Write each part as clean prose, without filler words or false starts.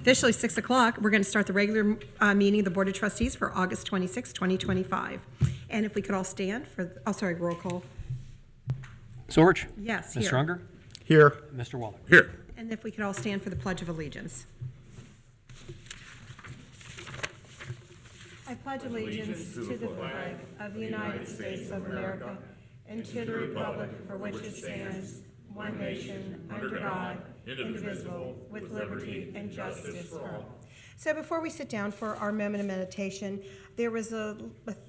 Officially 6 o'clock, we're going to start the regular meeting of the Board of Trustees for August 26, 2025. And if we could all stand for, roll call. Sorge? Yes, Ms. here. Runger? Here. Mr. Waller? Here. And if we could all stand for the Pledge of Allegiance. I pledge allegiance to the flag of the United States of America and to the republic for which it stands, one nation, under God, indivisible, with liberty and justice for all. So before we sit down for our moment of meditation, there was a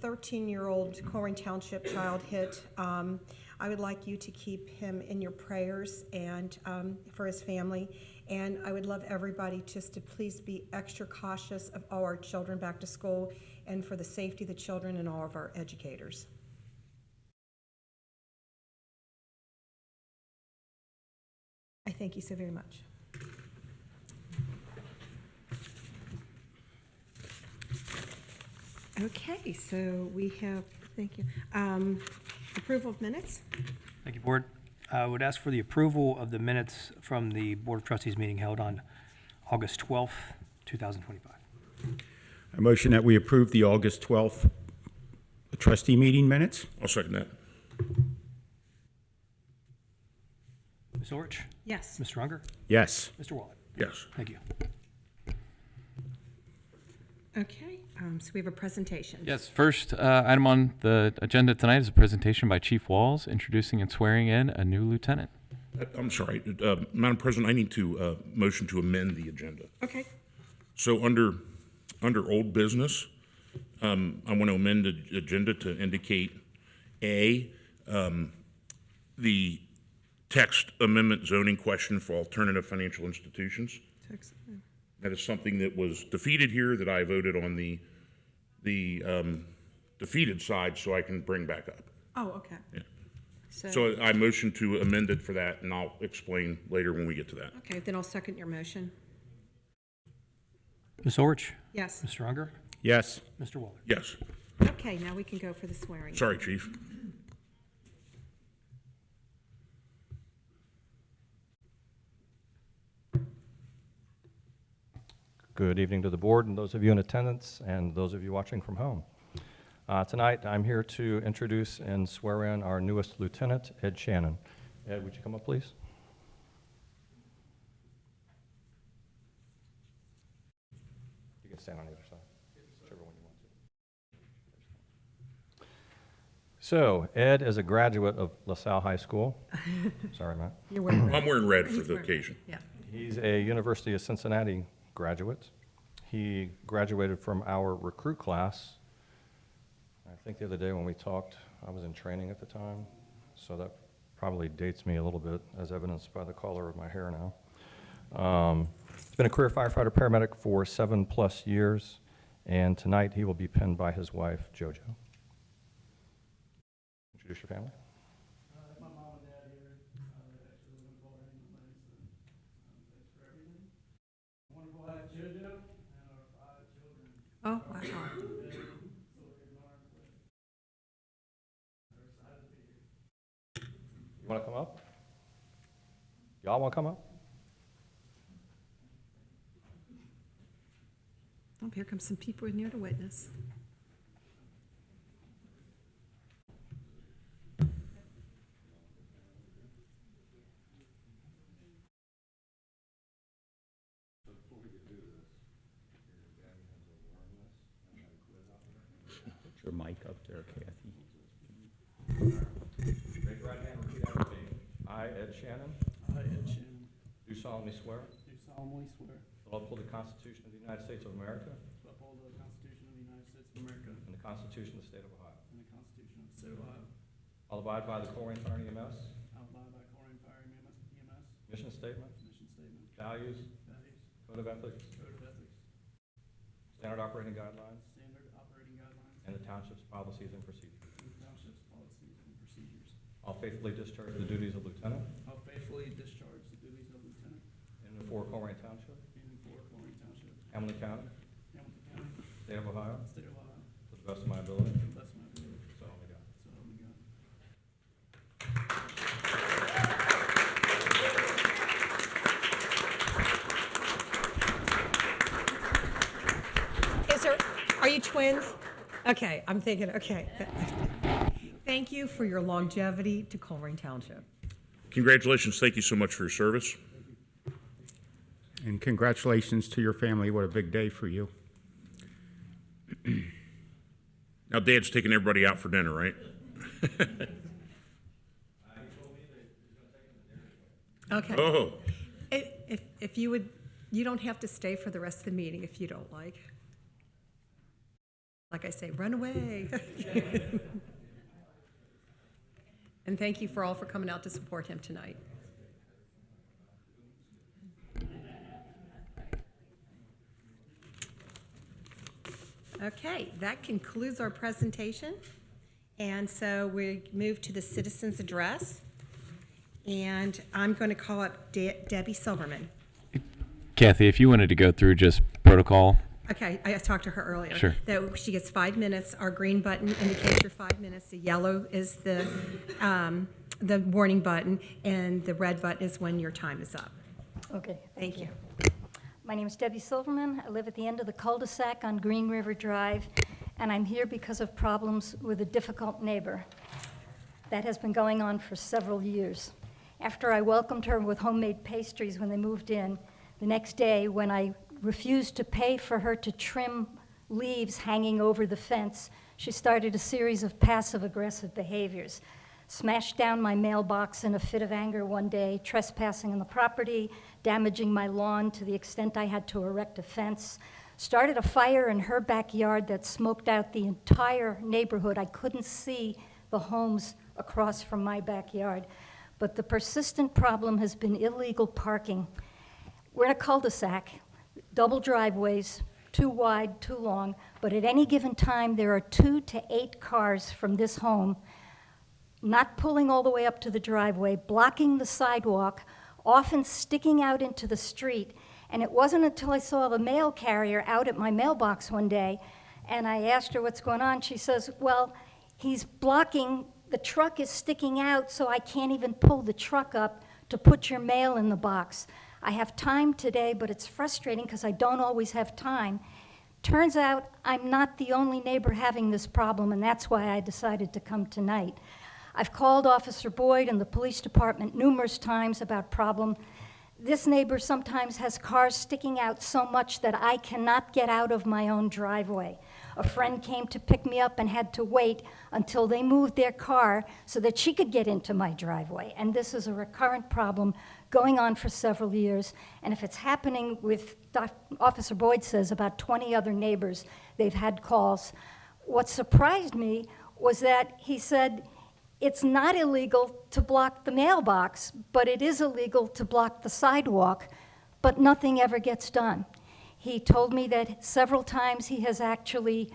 13-year-old Colerain Township child hit. I would like you to keep him in your prayers and for his family. And I would love everybody just to please be extra cautious of all our children back to school and for the safety of the children and all of our educators. I thank you so very much. Okay, so we have, thank you, approval of minutes. Thank you, Board. I would ask for the approval of the minutes from the Board of Trustees meeting held on August 12th, 2025. A motion that we approve the August 12th trustee meeting minutes. I'll second that. Ms. Orich? Yes. Mr. Runger? Yes. Mr. Waller? Yes. Thank you. Okay, so we have a presentation. Yes, first item on the agenda tonight is a presentation by Chief Walls introducing and swearing in a new lieutenant. I'm sorry, Madam President, I need to motion to amend the agenda. Okay. So under old business, I want to amend the agenda to indicate A, the text amendment zoning question for alternative financial institutions. That is something that was defeated here that I voted on the defeated side so I can bring back up. Oh, okay. Yeah. So, So I motion to amend it for that, and I'll explain later when we get to that. okay, then I'll second your motion. Ms. Orich? Yes. Mr. Runger? Yes. Mr. Waller? Yes. Okay, now we can go for the swearing. Sorry, Chief. Good evening to the board and those of you in attendance and those of you watching from home. Tonight, I'm here to introduce and swear in our newest lieutenant, Ed Shannon. Ed, would you come up, please? You can stand on either side, whichever one you want to. So, Ed is a graduate of LaSalle High School. Sorry, Matt. You're wearing red. I'm wearing red for He's the wearing- occasion. Yeah. He's a University of Cincinnati graduate. He graduated from our recruit class. I think the other day when we talked, I was in training at the time, so that probably dates me a little bit, as evidenced by the color of my hair now. He's been a career firefighter paramedic for 7+ years, and tonight he will be penned by his wife, JoJo. Introduce your family. My mom and dad here, actually live in Colerain, thanks for everything. Wonderful to have JoJo and our 5 children. Oh, wow. We're excited to be here. You want to come up? Y'all want to come up? Oh, here comes some people in here to witness. Put your mic up there, Kathy. Raise your right hand and repeat after me. I, Ed Shannon, I, Ed Shannon, do solemnly swear do solemnly swear that I will uphold the Constitution of the United States of America to uphold the Constitution of the United States of America and the Constitution of the State of Ohio. and the Constitution of the State of Ohio. I'll abide by the Colerain Fire and EMS I will abide by Colerain Fire EMS mission statement, mission statement, values, values, code of ethics, code of ethics, standard operating guidelines, standard operating guidelines, and the township's policies and procedures. and the township's policies and procedures. I'll faithfully discharge the duties of lieutenant I'll faithfully discharge the duties of lieutenant in and for Colerain Township, in and for Colerain Township, Hamilton County, Hamilton County, State of Ohio, State of Ohio, to the best of my ability. to the best of my ability. So help me God. So help me God. twins? Okay, I'm thinking, okay. Thank you for your longevity to Colerain Township. Congratulations. Thank you so much for your service. And congratulations to your family. What a big day for you. Now, Dad's taking everybody out for dinner, right? Okay. Oh, If you would, you don't have to stay for the rest of the meeting if you don't like. Like I say, run away. And thank you for all for coming out to support him tonight. Okay, that concludes our presentation. And so we move to the citizens' address. And I'm going to call up Debbie Silverman. Kathy, if you wanted to go through just protocol. Okay, I talked to her earlier. Sure. That she gets 5 minutes. Our green button indicates your 5 minutes. The yellow is the warning button, and the red button is when your time is up. Okay. Thank you. My name is Debbie Silverman. I live at the end of the cul-de-sac on Green River Drive, and I'm here because of problems with a difficult neighbor. That has been going on for several years. After I welcomed her with homemade pastries when they moved in, the next day when I refused to pay for her to trim leaves hanging over the fence, she started a series of passive-aggressive behaviors. Smashed down my mailbox in a fit of anger one day, trespassing on the property, damaging my lawn to the extent I had to erect a fence, started a fire in her backyard that smoked out the entire neighborhood. I couldn't see the homes across from my backyard. But the persistent problem has been illegal parking. We're in a cul-de-sac, double driveways, too wide, too long, but at any given time, there are 2 to 8 cars from this home not pulling all the way up to the driveway, blocking the sidewalk, often sticking out into the street. And it wasn't until I saw the mail carrier out at my mailbox one day, and I asked her what's going on. She says, well, he's blocking, the truck is sticking out, so I can't even pull the truck up to put your mail in the box. I have time today, but it's frustrating because I don't always have time. Turns out I'm not the only neighbor having this problem, and that's why I decided to come tonight. I've called Officer Boyd and the police department numerous times about problem. This neighbor sometimes has cars sticking out so much that I cannot get out of my own driveway. A friend came to pick me up and had to wait until they moved their car so that she could get into my driveway. And this is a recurrent problem going on for several years. And if it's happening with, Officer Boyd says, about 20 other neighbors, they've had calls. What surprised me was that he said, it's not illegal to block the mailbox, but it is illegal to block the sidewalk, but nothing ever gets done. He told me that several times he has actually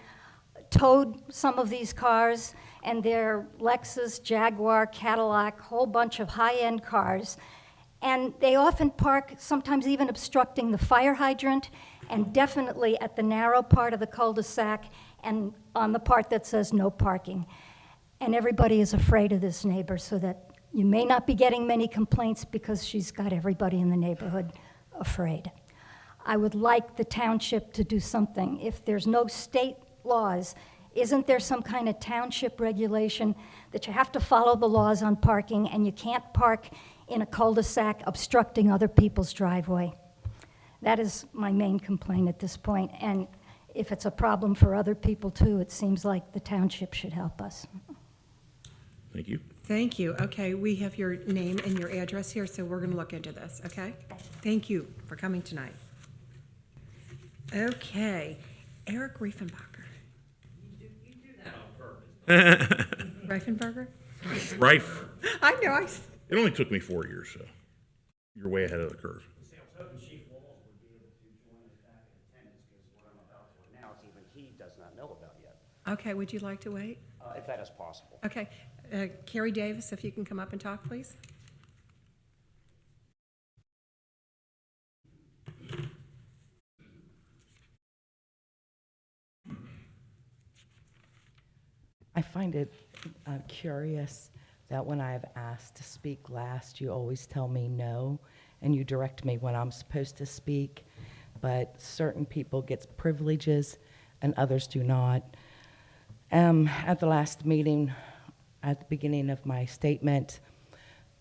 towed some of these cars, and they're Lexus, Jaguar, Cadillac, whole bunch of high-end cars, and they often park, sometimes even obstructing the fire hydrant, and definitely at the narrow part of the cul-de-sac and on the part that says no parking. And everybody is afraid of this neighbor, so that you may not be getting many complaints because she's got everybody in the neighborhood afraid. I would like the township to do something. If there's no state laws, isn't there some kind of township regulation that you have to follow the laws on parking and you can't park in a cul-de-sac obstructing other people's driveway? That is my main complaint at this point. And if it's a problem for other people too, it seems like the township should help us. thank you. Thank you. Okay, we have your name and your address here, so we're going to look into this, okay? Thank you for coming tonight. Okay, Eric Reifenbacher. You do that on purpose. Reifenberger? Rife, I know, it only took me 4 years, so you're way ahead of the curve. See, I was hoping Chief Walls would be able to join us back in attendance, because what I'm about to announce, even he does not know about yet, Okay, would you like to wait? if that is possible. Okay, Carrie Davis, if you can come up and talk, please. I find it curious that when I've asked to speak last, you always tell me no, and you direct me when I'm supposed to speak, but certain people get privileges and others do not. At the last meeting, at the beginning of my statement,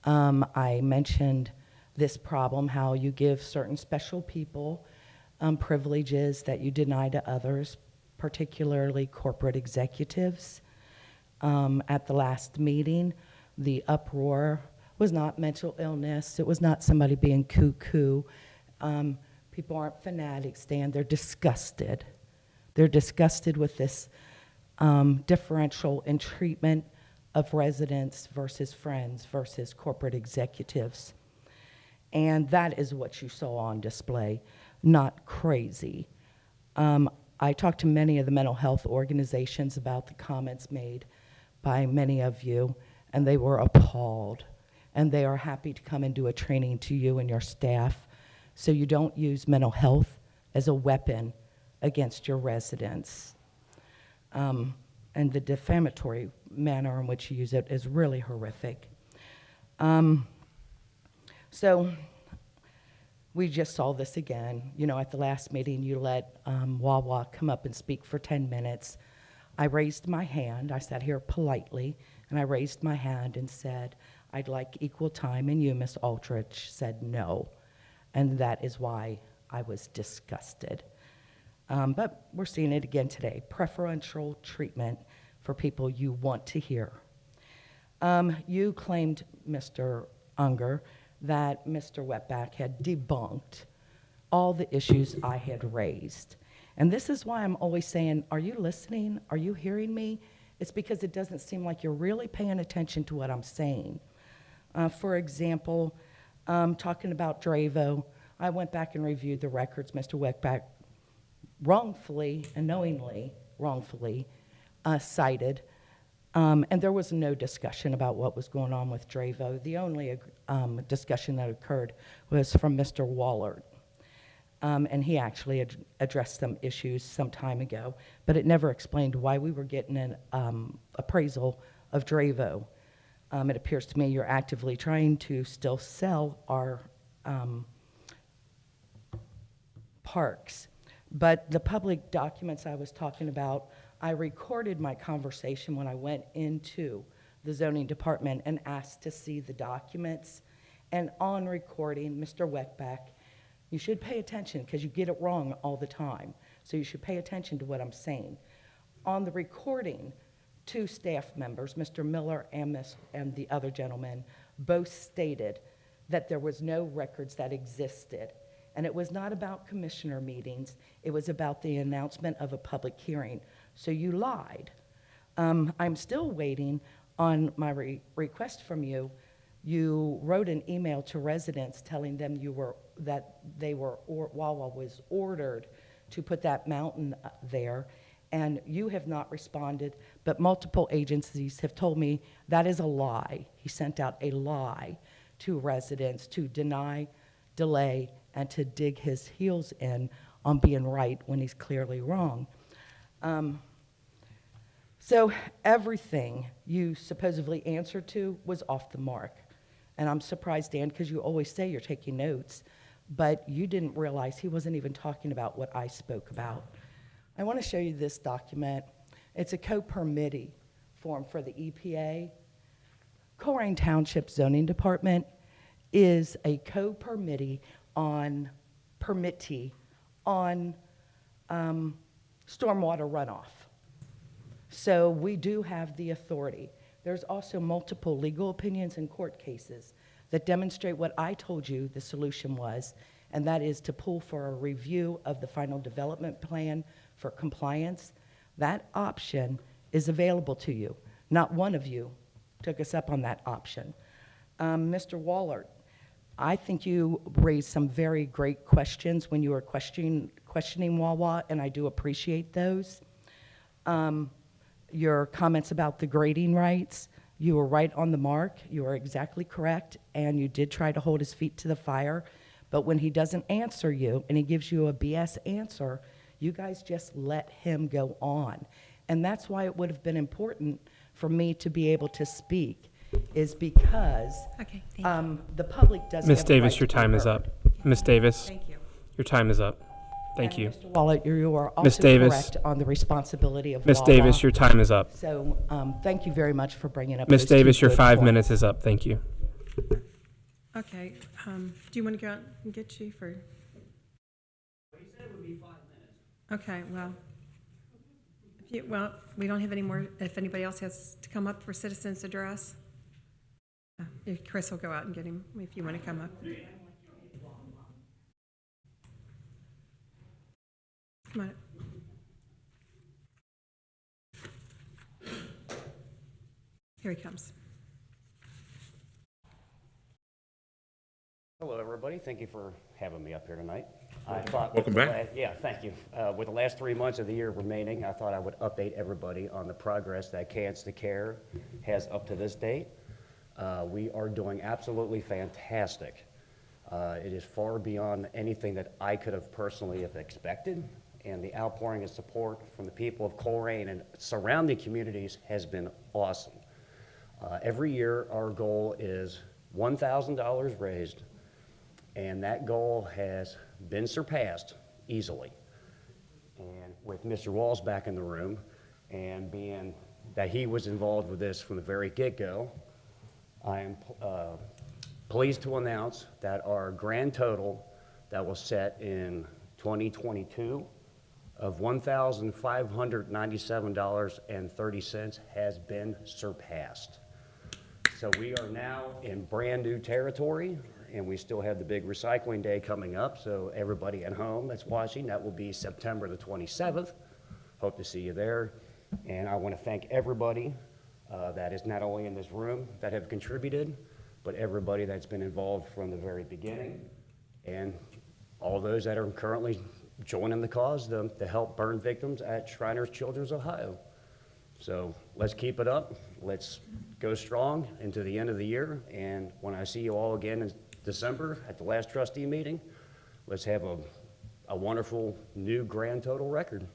I mentioned this problem, how you give certain special people privileges that you deny to others, particularly corporate executives. At the last meeting, the uproar was not mental illness. It was not somebody being cuckoo. People aren't fanatics, Dan. They're disgusted. They're disgusted with this differential in treatment of residents versus friends versus corporate executives. And that is what you saw on display, not crazy. I talked to many of the mental health organizations about the comments made by many of you, and they were appalled. And they are happy to come and do a training to you and your staff so you don't use mental health as a weapon against your residents. And the defamatory manner in which you use it is really horrific. So we just saw this again. You know, at the last meeting, you let Wawa come up and speak for 10 minutes. I raised my hand. I sat here politely, and I raised my hand and said, I'd like equal time, and you, Ms. Aldrich, said no. And that is why I was disgusted. But we're seeing it again today, preferential treatment for people you want to hear. You claimed, Mr. Unger, that Mr. Wetback had debunked all the issues I had raised. And this is why I'm always saying, are you listening? Are you hearing me? It's because it doesn't seem like you're really paying attention to what I'm saying. For example, talking about Dravo, I went back and reviewed the records Mr. Wetback wrongfully and knowingly wrongfully cited, and there was no discussion about what was going on with Dravo. The only discussion that occurred was from Mr. Wallert, and he actually addressed some issues some time ago, but it never explained why we were getting an appraisal of Dravo. It appears to me you're actively trying to still sell our parks. But the public documents I was talking about, I recorded my conversation when I went into the zoning department and asked to see the documents. And on recording, Mr. Wetback, you should pay attention because you get it wrong all the time. So you should pay attention to what I'm saying. On the recording, 2 staff members, Mr. Miller and the other gentleman, both stated that there was no records that existed. And it was not about commissioner meetings. It was about the announcement of a public hearing. So you lied. I'm still waiting on my request from you. You wrote an email to residents telling them Wawa was ordered to put that mountain there, and you have not responded, but multiple agencies have told me that is a lie. He sent out a lie to residents to deny, delay, and to dig his heels in on being right when he's clearly wrong. So everything you supposedly answered to was off the mark. And I'm surprised, Dan, because you always say you're taking notes, but you didn't realize he wasn't even talking about what I spoke about. I want to show you this document. It's a co-permittee form for the EPA. Colerain Township Zoning Department is a co-permittee on stormwater runoff. So we do have the authority. There's also multiple legal opinions and court cases that demonstrate what I told you the solution was, and that is to pull for a review of the final development plan for compliance. That option is available to you. Not one of you took us up on that option. Mr. Wallert, I think you raised some very great questions when you were questioning Wawa, and I do appreciate those. Your comments about the grading rights, you were right on the mark. You are exactly correct, and you did try to hold his feet to the fire. But when he doesn't answer you and he gives you a BS answer, you guys just let him go on. And that's why it would have been important for me to be able to speak, is because Okay, thank you. the public doesn't Ms. have a right Davis, to your be time is heard. up. Ms. Davis, Thank you. your time is up. Thank And you. Mr. Wallet, you are Ms. also Davis. correct on the responsibility of Ms. Wawa. Davis, your time is up. So thank you very much for bringing up Ms. those two Davis, your good 5 points. minutes is up. Thank you. Okay, do you want to go out and get Chief, or? He said it would be 5 minutes. Okay, well, we don't have any more, if anybody else has to come up for citizens address. Chris will go out and get him if you want to come up. Come on. Here he comes. Hello, everybody. Thank you for having me up here tonight. I thought Welcome with the back. Yeah, thank you. With the last 3 months of the year remaining, I thought I would update everybody on the progress that Cans to Care has up to this date. We are doing absolutely fantastic. It is far beyond anything that I could have personally have expected, and the outpouring of support from the people of Colerain and surrounding communities has been awesome. Every year, our goal is $1,000 raised, and that goal has been surpassed easily. And with Mr. Walls back in the room, and being that he was involved with this from the very get-go, I am pleased to announce that our grand total that was set in 2022 of $1,597.30 has been surpassed. So we are now in brand-new territory, and we still have the big recycling day coming up, so everybody at home that's watching, that will be September the 27th. Hope to see you there. And I want to thank everybody that is not only in this room that have contributed, but everybody that's been involved from the very beginning, and all those that are currently joining the cause to help burn victims at Shriners Children's Ohio. So let's keep it up. Let's go strong into the end of the year. And when I see you all again in December at the last trustee meeting, let's have a wonderful new grand total record.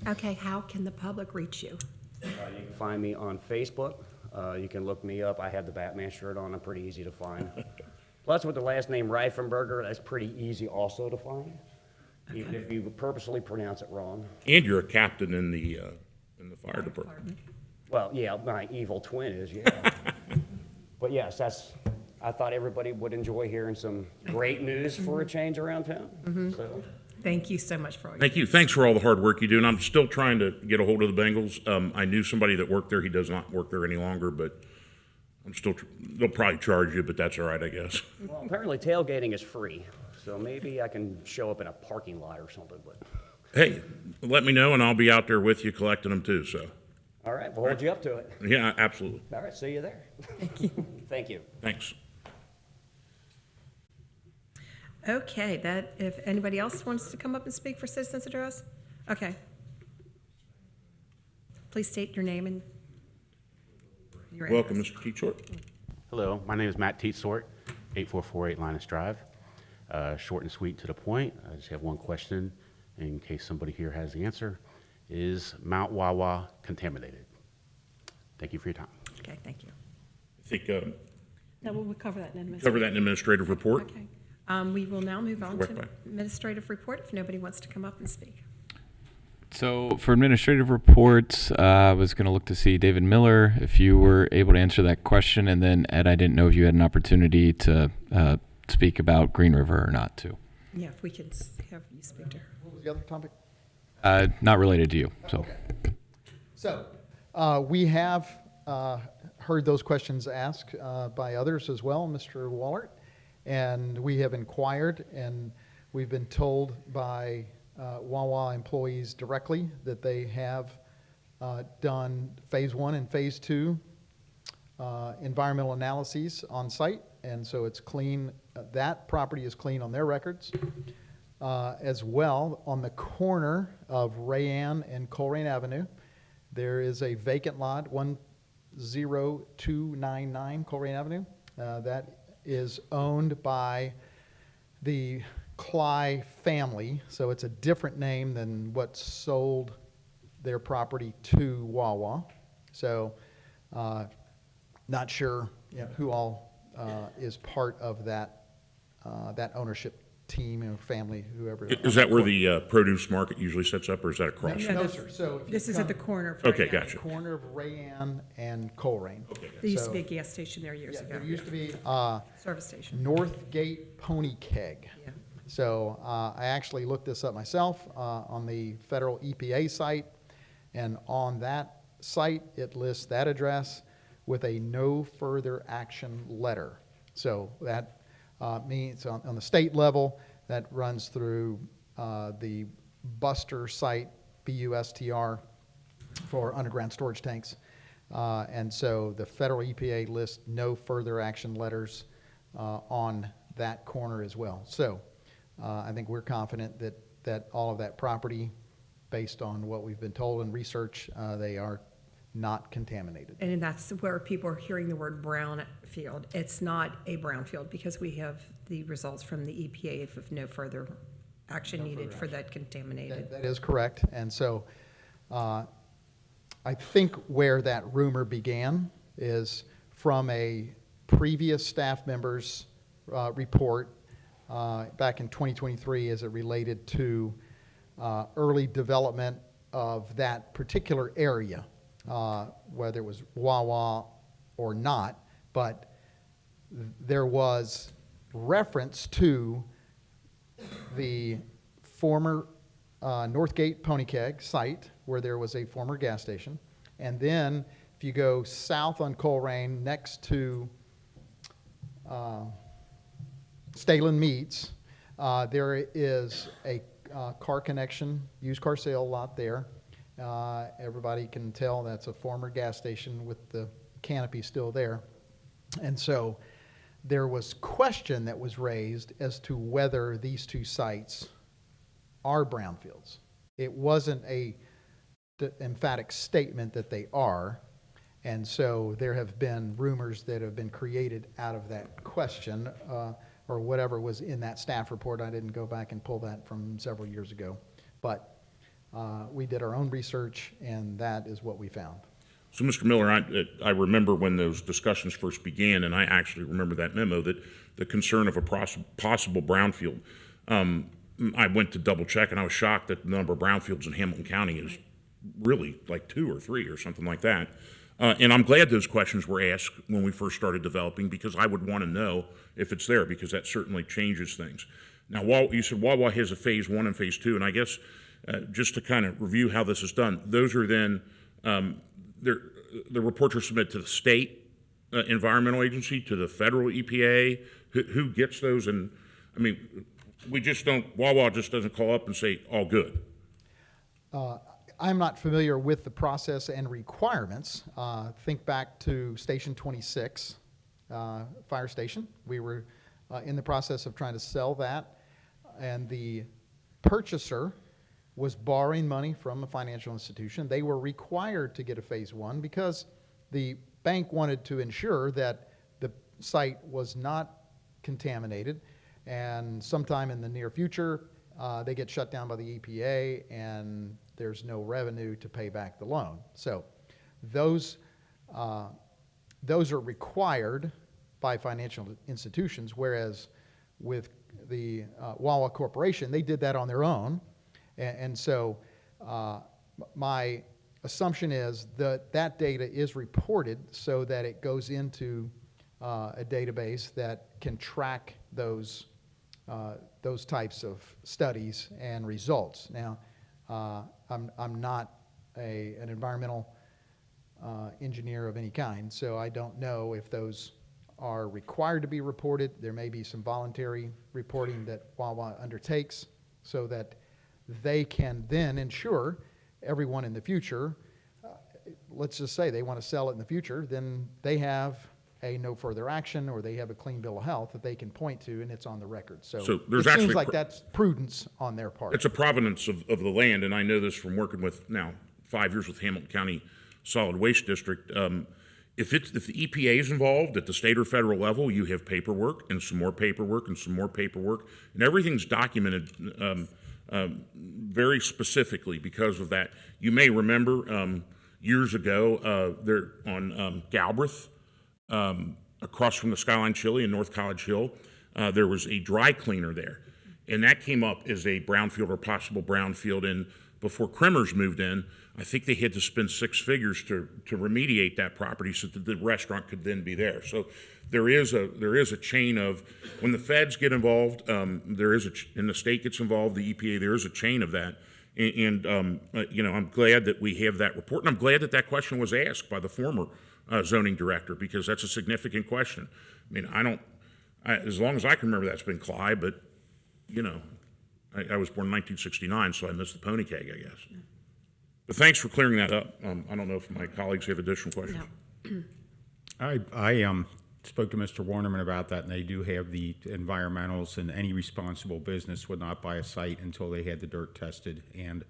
Okay, how can the public reach you? You can find me on Facebook. You can look me up. I have the Batman shirt on. I'm pretty easy to find. Plus, with the last name Reifenberger, that's pretty easy also to find, even if you purposely pronounce it wrong. And you're a captain in the fire department. Well, yeah, my evil twin is, yeah. But yes, I thought everybody would enjoy hearing some great news for a change around town. So, Thank you so much for all your. Thank you. Thanks for all the hard work you do. And I'm still trying to get a hold of the Bengals. I knew somebody that worked there. He does not work there any longer, but I'm still, they'll probably charge you, but that's all right, I guess. well, apparently tailgating is free, so maybe I can show up in a parking lot or something, but, Hey, let me know and I'll be out there with you collecting them too, so. all right, we'll hold you up to it. Yeah, absolutely. All right, see you there. Thank you. Thanks. Okay, if anybody else wants to come up and speak for citizens address? Okay. Please state your name and your address. Welcome, Mr. Keechort. Hello, my name is Matt Teetsort, 8448 Linus Drive. Short and sweet to the point. I just have one question in case somebody here has the answer. Is Mount Wawa contaminated? Thank you for your time. Okay, thank you. I think, No, we'll cover that in a minute. cover that in administrative report. Okay. We will now move on Work to back. administrative report if nobody wants to come up and speak. So for administrative reports, I was going to look to see David Miller, if you were able to answer that question. And then Ed, I didn't know if you had an opportunity to speak about Green River or not too. Yeah, if we could have you speak to her. What was the other topic? Not related to you, so. Okay. So, we have heard those questions asked by others as well, Mr. Wallert, and we have inquired, and we've been told by Wawa employees directly that they have done Phase 1 and Phase 2 environmental analyses on site, and so it's clean. That property is clean on their records. As well, on the corner of Rayanne and Colerain Avenue, there is a vacant lot, 10299 Colerain Avenue. That is owned by the Cly family, so it's a different name than what sold their property to Wawa. So, not sure who all is part of that that ownership team or family, whoever. Is that where the produce market usually sets up, or is that across? No, sir. So if you This is at the come- corner of Okay, Rayan. gotcha. Corner of Rayan and Colerain. Okay. There used to So- be a gas station there years Yeah, ago. there used to be Service station. Northgate Pony Keg. Yeah. So I actually looked this up myself on the federal EPA site, and on that site, it lists that address with a no further action letter. So that means on the state level, that runs through the Buster site, BUSTR, for underground storage tanks. And so the federal EPA lists no further action letters on that corner as well. So I think we're confident that all of that property, based on what we've been told in research, they are not contaminated. And that's where people are hearing the word brownfield. It's not a brownfield because we have the results from the EPA of no further action needed for that contaminated. That is correct. And so I think where that rumor began is from a previous staff member's report back in 2023 as it related to early development of that particular area, whether it was Wawa or not, but there was reference to the former Northgate Pony Keg site where there was a former gas station. And then if you go south on Colerain next to Stalen Meats, there is a car connection, used car sale lot there. Everybody can tell that's a former gas station with the canopy still there. And so there was question that was raised as to whether these two sites are brownfields. It wasn't a emphatic statement that they are. And so there have been rumors that have been created out of that question, or whatever was in that staff report. I didn't go back and pull that from several years ago. But we did our own research, and that is what we found. So, Mr. Miller, I remember when those discussions first began, and I actually remember that memo, that the concern of a possible brownfield. I went to double check, and I was shocked that the number of brownfields in Hamilton County is really like 2 or 3 or something like that. And I'm glad those questions were asked when we first started developing, because I would want to know if it's there, because that certainly changes things. Now, you said Wawa has a phase 1 and phase 2, and I guess just to kind of review how this is done, those are then, the reports are submitted to the state environmental agency, to the federal EPA. Who gets those? And I mean, Wawa just doesn't call up and say, all good. I'm not familiar with the process and requirements. Think back to Station 26, fire station. We were in the process of trying to sell that, and the purchaser was borrowing money from a financial institution. They were required to get a phase 1 because the bank wanted to ensure that the site was not contaminated, and sometime in the near future, they get shut down by the EPA, and there's no revenue to pay back the loan. So those are required by financial institutions, whereas with the Wawa Corporation, they did that on their own. And so my assumption is that that data is reported so that it goes into a database that can track those types of studies and results. Now, I'm not an environmental engineer of any kind, so I don't know if those are required to be reported. There may be some voluntary reporting that Wawa undertakes so that they can then ensure everyone in the future, let's just say they want to sell it in the future, then they have a no further action, or they have a clean bill of health that they can point to, and it's on the record. So there's it actually seems like that's prudence on their part. It's a provenance of the land, and I know this from working with now 5 years with Hamilton County Solid Waste District. If the EPA is involved at the state or federal level, you have paperwork and some more paperwork and some more paperwork, and everything's documented very specifically because of that. You may remember years ago there on Galbraith, across from the Skyline Chili in North College Hill, there was a dry cleaner there. And that came up as a brownfield or possible brownfield. And before Kremers moved in, I think they had to spend 6 figures to remediate that property so that the restaurant could then be there. So there is a chain of, when the feds get involved, and the state gets involved, the EPA, there is a chain of that. And I'm glad that we have that report, and I'm glad that that question was asked by the former zoning director, because that's a significant question. I mean, as long as I can remember, that's been Clyde, but, I was born in 1969, so I missed the pony keg, I guess. But thanks for clearing that up. I don't know if my colleagues have additional questions. No. I spoke to Mr. Warnerman about that, and they do have the environmentals, and any responsible business would not buy a site until they had the dirt tested, and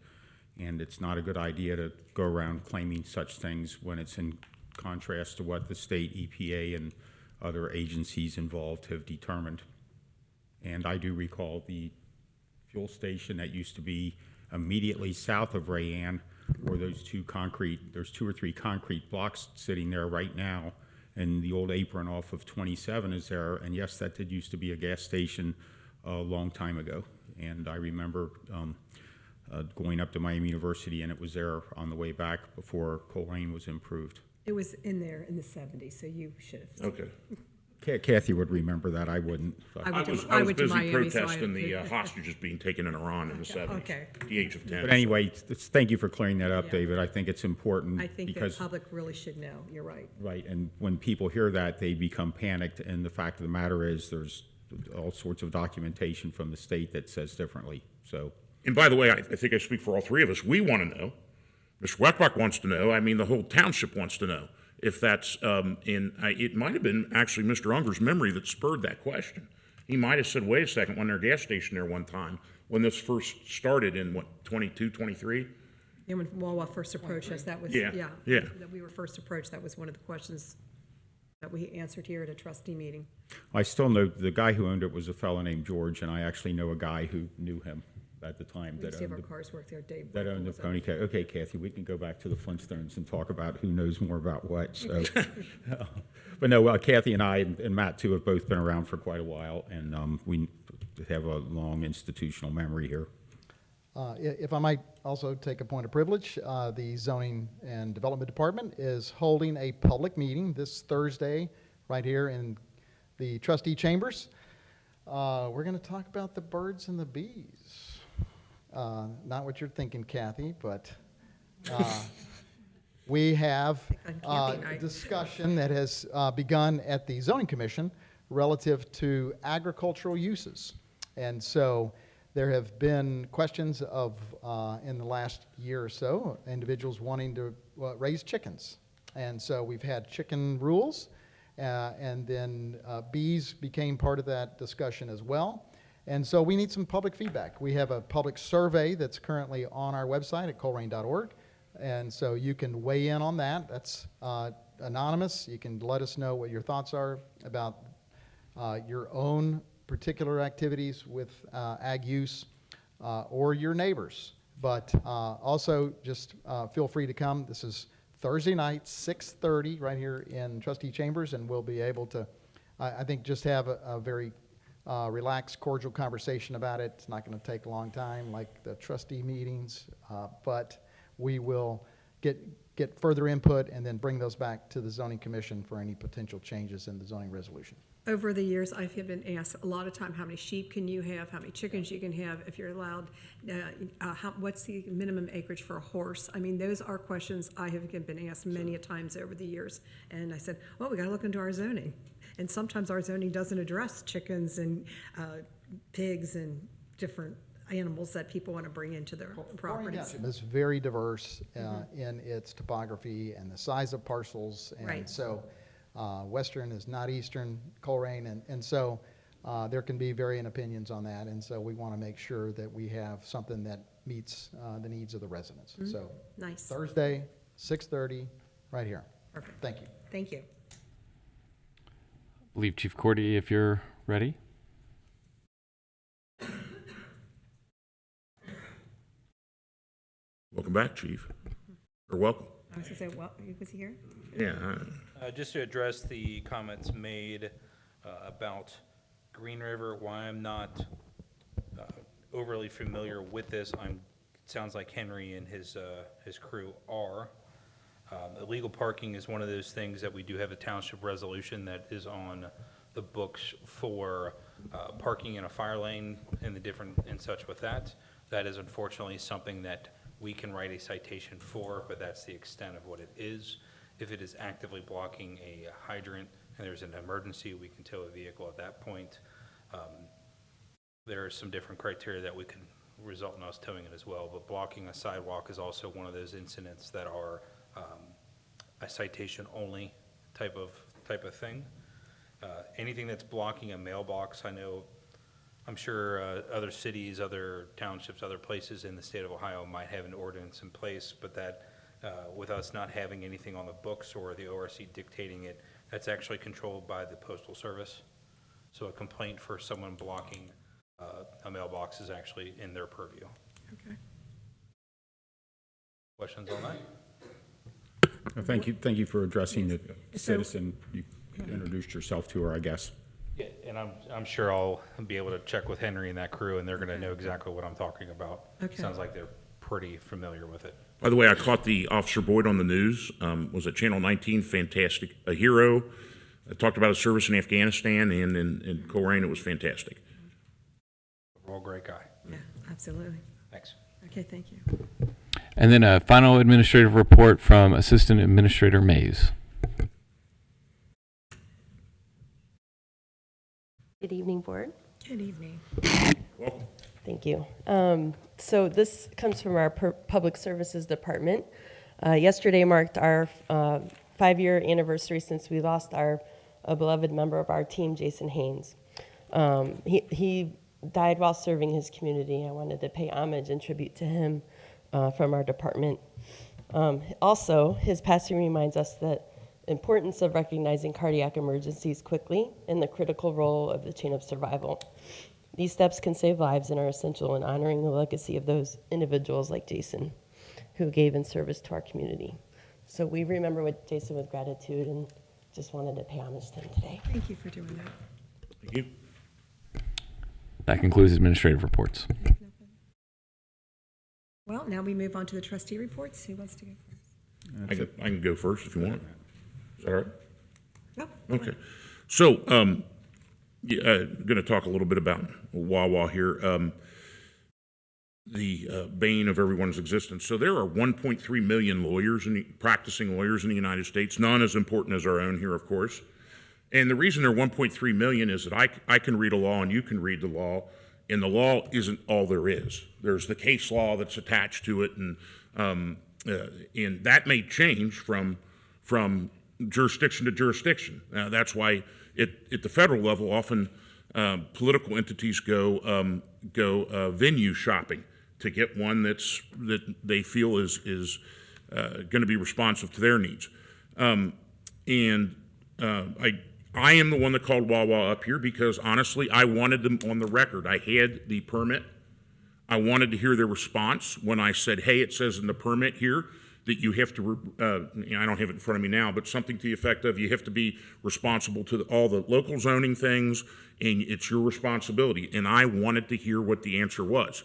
it's not a good idea to go around claiming such things when it's in contrast to what the state EPA and other agencies involved have determined. And I do recall the fuel station that used to be immediately south of Rayanne, where there's 2 or 3 concrete blocks sitting there right now, and the old apron off of 27 is there. And yes, that did used to be a gas station a long time ago. And I remember going up to Miami University, and it was there on the way back before Colerain was improved. It was in there in the 70s, so you should have. Okay. Kathy would remember that, I wouldn't. I I went was to busy Miami, so I- protesting the hostages being taken in Iran in the 70s, Okay. at the age of 10. But anyway, thank you for clearing that up, Yeah. David. I think it's important I think the because, public really should know. You're right. right, and when people hear that, they become panicked, and the fact of the matter is, there's all sorts of documentation from the state that says differently, so. And by the way, I think I speak for all 3 of us. We want to know. Mr. Weckbach wants to know. I mean, the whole township wants to know if that's it might have been actually Mr. Unger's memory that spurred that question. He might have said, wait a second, when their gas station there one time, when this first started in, 22, 23? And when Wawa first approached us, that was, Yeah. that we were first approached, that was one of the questions that we answered here at a trustee meeting. I still know, the guy who owned it was a fellow named George, and I actually know a guy who knew him at the time We that used to have owned our the cars work there, Dave. that owned the was pony carriage. Okay, Kathy, we can go back to the Flintstones and talk about who knows more about what, so. But no, Kathy and I, and Matt too, have both been around for quite a while, and we have a long institutional memory here. If I might also take a point of privilege, the Zoning and Development Department is holding a public meeting this Thursday right here in the trustee chambers. We're going to talk about the birds and the bees. Not what you're thinking, Kathy, but we have On camping a night. discussion that has begun at the Zoning Commission relative to agricultural uses. And so there have been questions of, in the last year or so, individuals wanting to raise chickens. And so we've had chicken rules, and then bees became part of that discussion as well. And so we need some public feedback. We have a public survey that's currently on our website at colerain.org. And so you can weigh in on that. That's anonymous. You can let us know what your thoughts are about your own particular activities with ag use or your neighbors. But also just feel free to come. This is Thursday night, 6:30, right here in trustee chambers, and we'll be able to, I think, just have a very relaxed, cordial conversation about it. It's not going to take a long time like the trustee meetings, but we will get further input and then bring those back to the zoning commission for any potential changes in the zoning resolution. Over the years, I've been asked a lot of time, how many sheep can you have, how many chickens you can have, if you're allowed, what's the minimum acreage for a horse? I mean, those are questions I have been asked many a times over the years. And I said, well, we gotta look into our zoning. And sometimes our zoning doesn't address chickens and pigs and different animals that people want to bring into their properties. Township is very diverse in its topography and the size of parcels. And Right. so Western is not Eastern Colerain. And so there can be varying opinions on that. And so we want to make sure that we have something that meets the needs of the residents. So Nice. Thursday, 6:30, right here. Perfect. Thank you. Thank you. I believe Chief Cordy, if you're ready. Welcome back, Chief. Or welcome. I was gonna say, well, was he here? Yeah. Just to address the comments made about Green River, why I'm not overly familiar with this. It sounds like Henry and his crew are. Illegal parking is one of those things that we do have a township resolution that is on the books for parking in a fire lane and such with that. That is unfortunately something that we can write a citation for, but that's the extent of what it is. If it is actively blocking a hydrant and there's an emergency, we can tow a vehicle at that point. There are some different criteria that we can result in us towing it as well, but blocking a sidewalk is also one of those incidents that are a citation only type of thing. Anything that's blocking a mailbox, I'm sure other cities, other townships, other places in the state of Ohio might have an ordinance in place, but that with us not having anything on the books or the ORC dictating it, that's actually controlled by the Postal Service. So a complaint for someone blocking a mailbox is actually in their purview. Okay. Questions on that? Thank you for addressing the citizen. You introduced yourself to her, I guess. Yeah, and I'm sure I'll be able to check with Henry and that crew, and they're going to know exactly what I'm talking about. Okay. Sounds like they're pretty familiar with it. By the way, I caught the Officer Boyd on the news, was at Channel 19, fantastic, a hero. I talked about his service in Afghanistan and in Colerain. It was fantastic. Overall, great guy. Yeah, absolutely. Thanks. Okay, thank you. And then a final administrative report from Assistant Administrator Mays. Good evening, Board. Good evening. Welcome. Thank you. So this comes from our Public Services Department. Yesterday marked our 5-year anniversary since we lost our beloved member of our team, Jason Haynes. He died while serving his community. I wanted to pay homage and tribute to him from our department. Also, his passing reminds us that importance of recognizing cardiac emergencies quickly and the critical role of the chain of survival. These steps can save lives and are essential in honoring the legacy of those individuals like Jason who gave in service to our community. So we remember with Jason with gratitude and just wanted to pay homage to him today. Thank you for doing that. Thank you. That concludes administrative reports. Well, now we move on to the trustee reports. Who wants to go first? I can go first if you want. Is that all right? No. Okay. So, going to talk a little bit about Wawa here, the bane of everyone's existence. So there are 1.3 million lawyers, practicing lawyers in the United States, none as important as our own here, of course. And the reason there are 1.3 million is that I can read a law and you can read the law, and the law isn't all there is. There's the case law that's attached to it, and that may change from jurisdiction to jurisdiction. That's why at the federal level, often political entities go venue shopping to get one that they feel is going to be responsive to their needs. I am the one that called Wawa up here because honestly, I wanted them on the record. I had the permit. I wanted to hear their response when I said, hey, it says in the permit here that you have to, I don't have it in front of me now, but something to the effect of you have to be responsible to all the local zoning things, and it's your responsibility. And I wanted to hear what the answer was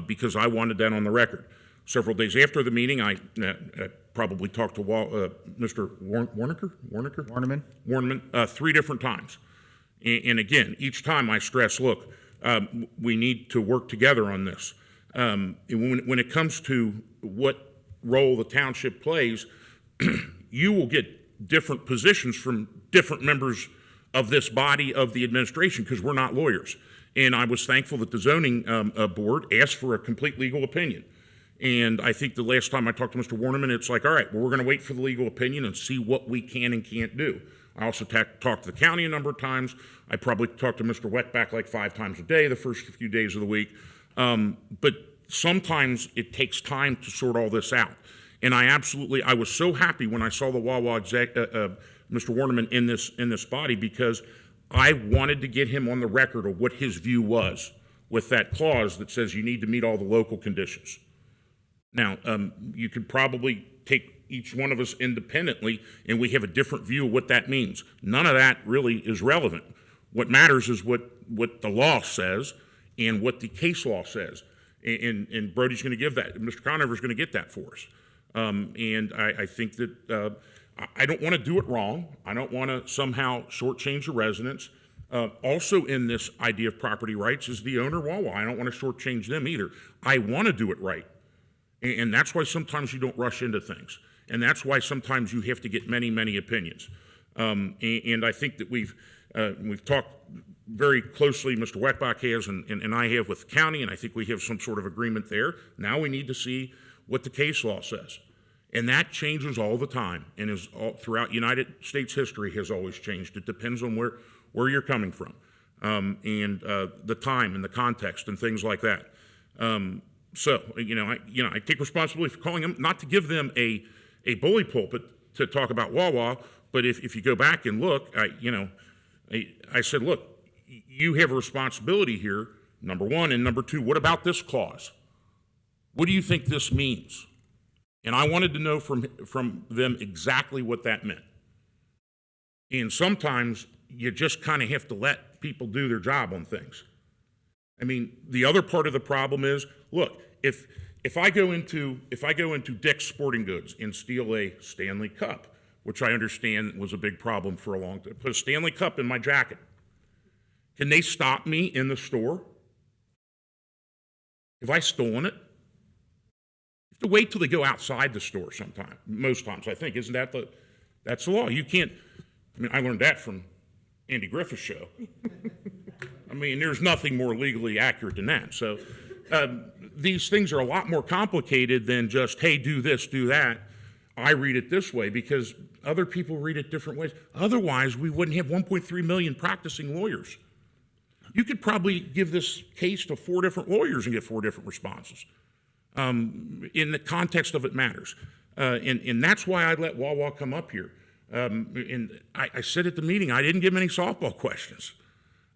because I wanted that on the record. Several days after the meeting, I probably talked to Mr. Warneman 3 different times. And again, each time I stress, look, we need to work together on this. When it comes to what role the township plays, you will get different positions from different members of this body of the administration because we're not lawyers. And I was thankful that the zoning board asked for a complete legal opinion. And I think the last time I talked to Mr. Warneman, it's like, all right, well, we're going to wait for the legal opinion and see what we can and can't do. I also talked to the county a number of times. I probably talked to Mr. Wetback like 5 times a day the first few days of the week. But sometimes it takes time to sort all this out. And I was so happy when I saw the Wawa Mr. Warneman in this body because I wanted to get him on the record of what his view was with that clause that says you need to meet all the local conditions. Now, you could probably take each one of us independently, and we have a different view of what that means. None of that really is relevant. What matters is what the law says, and what the case law says. And Brody's going to give that. Mr. Conover's going to get that for us. And I think that I don't want to do it wrong. I don't want to somehow shortchange the residents. Also in this idea of property rights is the owner Wawa. I don't want to shortchange them either. I want to do it right. And that's why sometimes you don't rush into things. And that's why sometimes you have to get many, many opinions. And I think that we've talked very closely, Mr. Weckbach has, and I have with the county, and I think we have some sort of agreement there. Now we need to see what the case law says. And that changes all the time, and is all throughout United States history has always changed. It depends on where you're coming from, and the time and the context and things like that. So I take responsibility for calling them, not to give them a bully pulpit to talk about Wawa, but if you go back and look, I said, look, you have a responsibility here, number one, and number two, what about this clause? What do you think this means? And I wanted to know from them exactly what that meant. And sometimes you just kind of have to let people do their job on things. I mean, the other part of the problem is, look, if I go into Dick's Sporting Goods and steal a Stanley Cup, which I understand was a big problem for a long time, put a Stanley Cup in my jacket, can they stop me in the store? Have I stolen it? You have to wait till they go outside the store sometime, most times, I think. Isn't that that's the law? You can't, I learned that from Andy Griffith's show. I mean, there's nothing more legally accurate than that. So these things are a lot more complicated than just, hey, do this, do that. I read it this way because other people read it different ways. Otherwise, we wouldn't have 1.3 million practicing lawyers. You could probably give this case to 4 different lawyers and get 4 different responses. In the context of it matters. And that's why I let Wawa come up here. And I said at the meeting, I didn't give them any softball questions.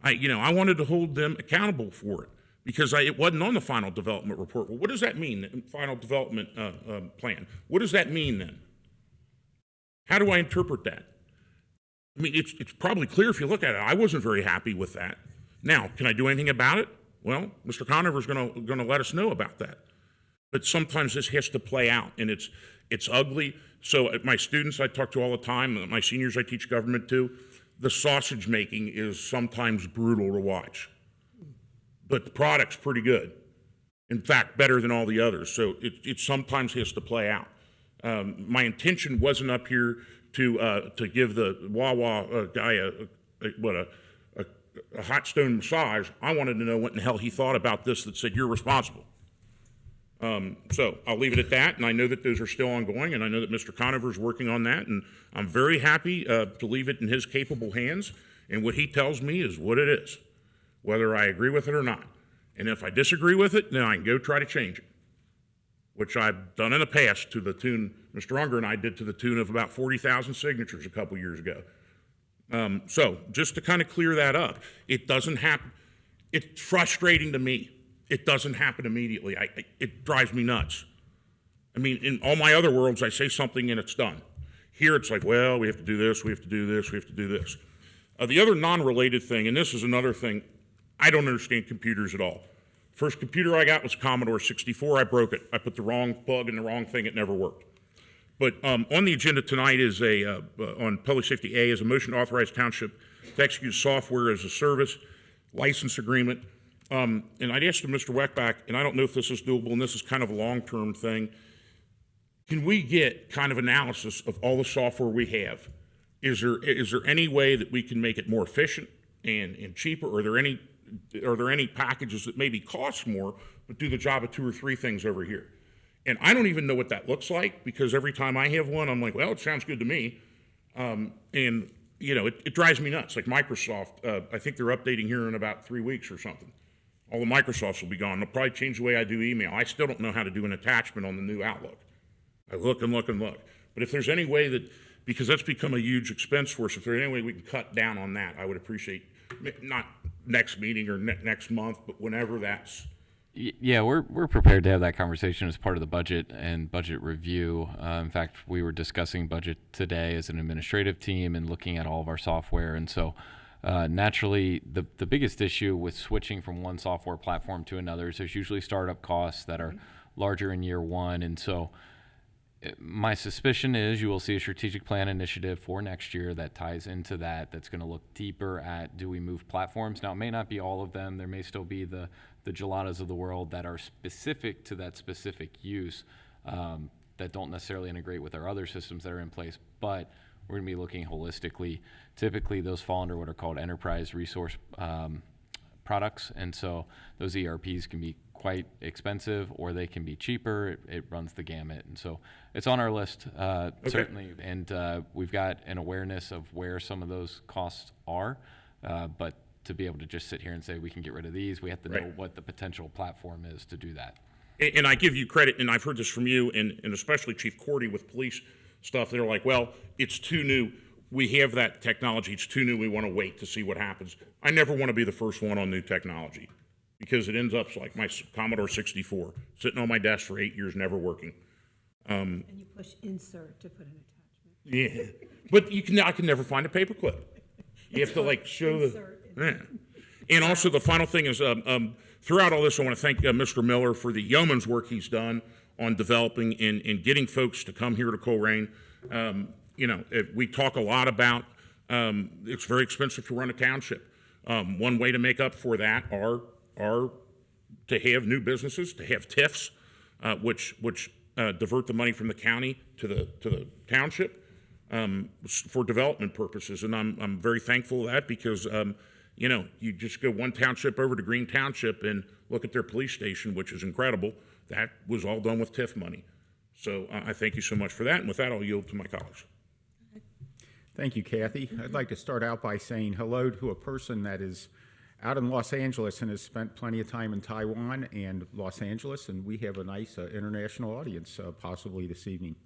I wanted to hold them accountable for it because it wasn't on the final development report. Well, what does that mean, the final development plan? What does that mean then? How do I interpret that? I mean, it's probably clear if you look at it. I wasn't very happy with that. Now, can I do anything about it? Well, Mr. Conover's going to let us know about that. But sometimes this has to play out, and it's ugly. So my students I talk to all the time, my seniors I teach government to, the sausage making is sometimes brutal to watch. But the product's pretty good. In fact, better than all the others. So it sometimes has to play out. My intention wasn't up here to give the Wawa guy a hot stone massage. I wanted to know what in the hell he thought about this that said you're responsible. So I'll leave it at that, and I know that those are still ongoing, and I know that Mr. Conover is working on that, and I'm very happy to leave it in his capable hands, and what he tells me is what it is, whether I agree with it or not. And if I disagree with it, then I can go try to change it, which I've done in the past to the tune, Mr. Unger and I did to the tune of about 40,000 signatures a couple years ago. So just to kind of clear that up, it doesn't happen. It's frustrating to me. It doesn't happen immediately. It drives me nuts. I mean, in all my other worlds, I say something and it's done. Here it's like, well, we have to do this, we have to do this, we have to do this. The other non-related thing, and this is another thing, I don't understand computers at all. First computer I got was Commodore 64. I broke it. I put the wrong plug in the wrong thing. It never worked. But on the agenda tonight is on Public Safety A is a motion to authorize Township to execute software as a service license agreement. And I'd asked Mr. Weckbach, and I don't know if this is doable, and this is kind of a long-term thing. Can we get kind of analysis of all the software we have? Is there any way that we can make it more efficient and cheaper? Or are there any packages that maybe cost more but do the job of 2 or 3 things over here? And I don't even know what that looks like because every time I have one, I'm like, well, it sounds good to me. And it drives me nuts. Like Microsoft, I think they're updating here in about 3 weeks or something. All the Microsofts will be gone. They'll probably change the way I do email. I still don't know how to do an attachment on the new Outlook. I look and look and look. But if there's any way that, because that's become a huge expense for us, if there's any way we can cut down on that, I would appreciate, not next meeting or next month, but whenever that's. Yeah, we're prepared to have that conversation as part of the budget and budget review. In fact, we were discussing budget today as an administrative team and looking at all of our software. And so Naturally, the biggest issue with switching from one software platform to another is there's usually startup costs that are larger in year one. And so my suspicion is you will see a strategic plan initiative for next year that ties into that, that's going to look deeper at, do we move platforms? Now, it may not be all of them. There may still be the gelatas of the world that are specific to that specific use, that don't necessarily integrate with our other systems that are in place, but we're going to be looking holistically. Typically, those fall under what are called enterprise resource products, and so those ERPs can be quite expensive or they can be cheaper. It runs the gamut, and so it's on our list, certainly, and we've got an awareness of where some of those costs are, but to be able to just sit here and say we can get rid of these, we have to know what the potential platform is to do that. And I give you credit, and I've heard this from you, and especially Chief Cordy with police stuff. They're like, well, it's too new. We have that technology. It's too new. We want to wait to see what happens. I never want to be the first one on new technology because it ends up like my Commodore 64, sitting on my desk for 8 years, never working. And you push insert to put an attachment. Yeah, but I can never find a paperclip. You have to like show the. And also the final thing is, throughout all this, I want to thank Mr. Miller for the yeoman's work he's done on developing and getting folks to come here to Colerain. We talk a lot about it's very expensive to run a township. One way to make up for that are to have new businesses, to have TIFs, which divert the money from the county to the township for development purposes. And I'm very thankful of that because you just go one township over to Green Township and look at their police station, which is incredible. That was all done with TIF money. So I thank you so much for that. And with that, I'll yield to my colleagues. Thank you, Kathy. I'd like to start out by saying hello to a person that is out in Los Angeles and has spent plenty of time in Taiwan and Los Angeles, and we have a nice international audience possibly this evening.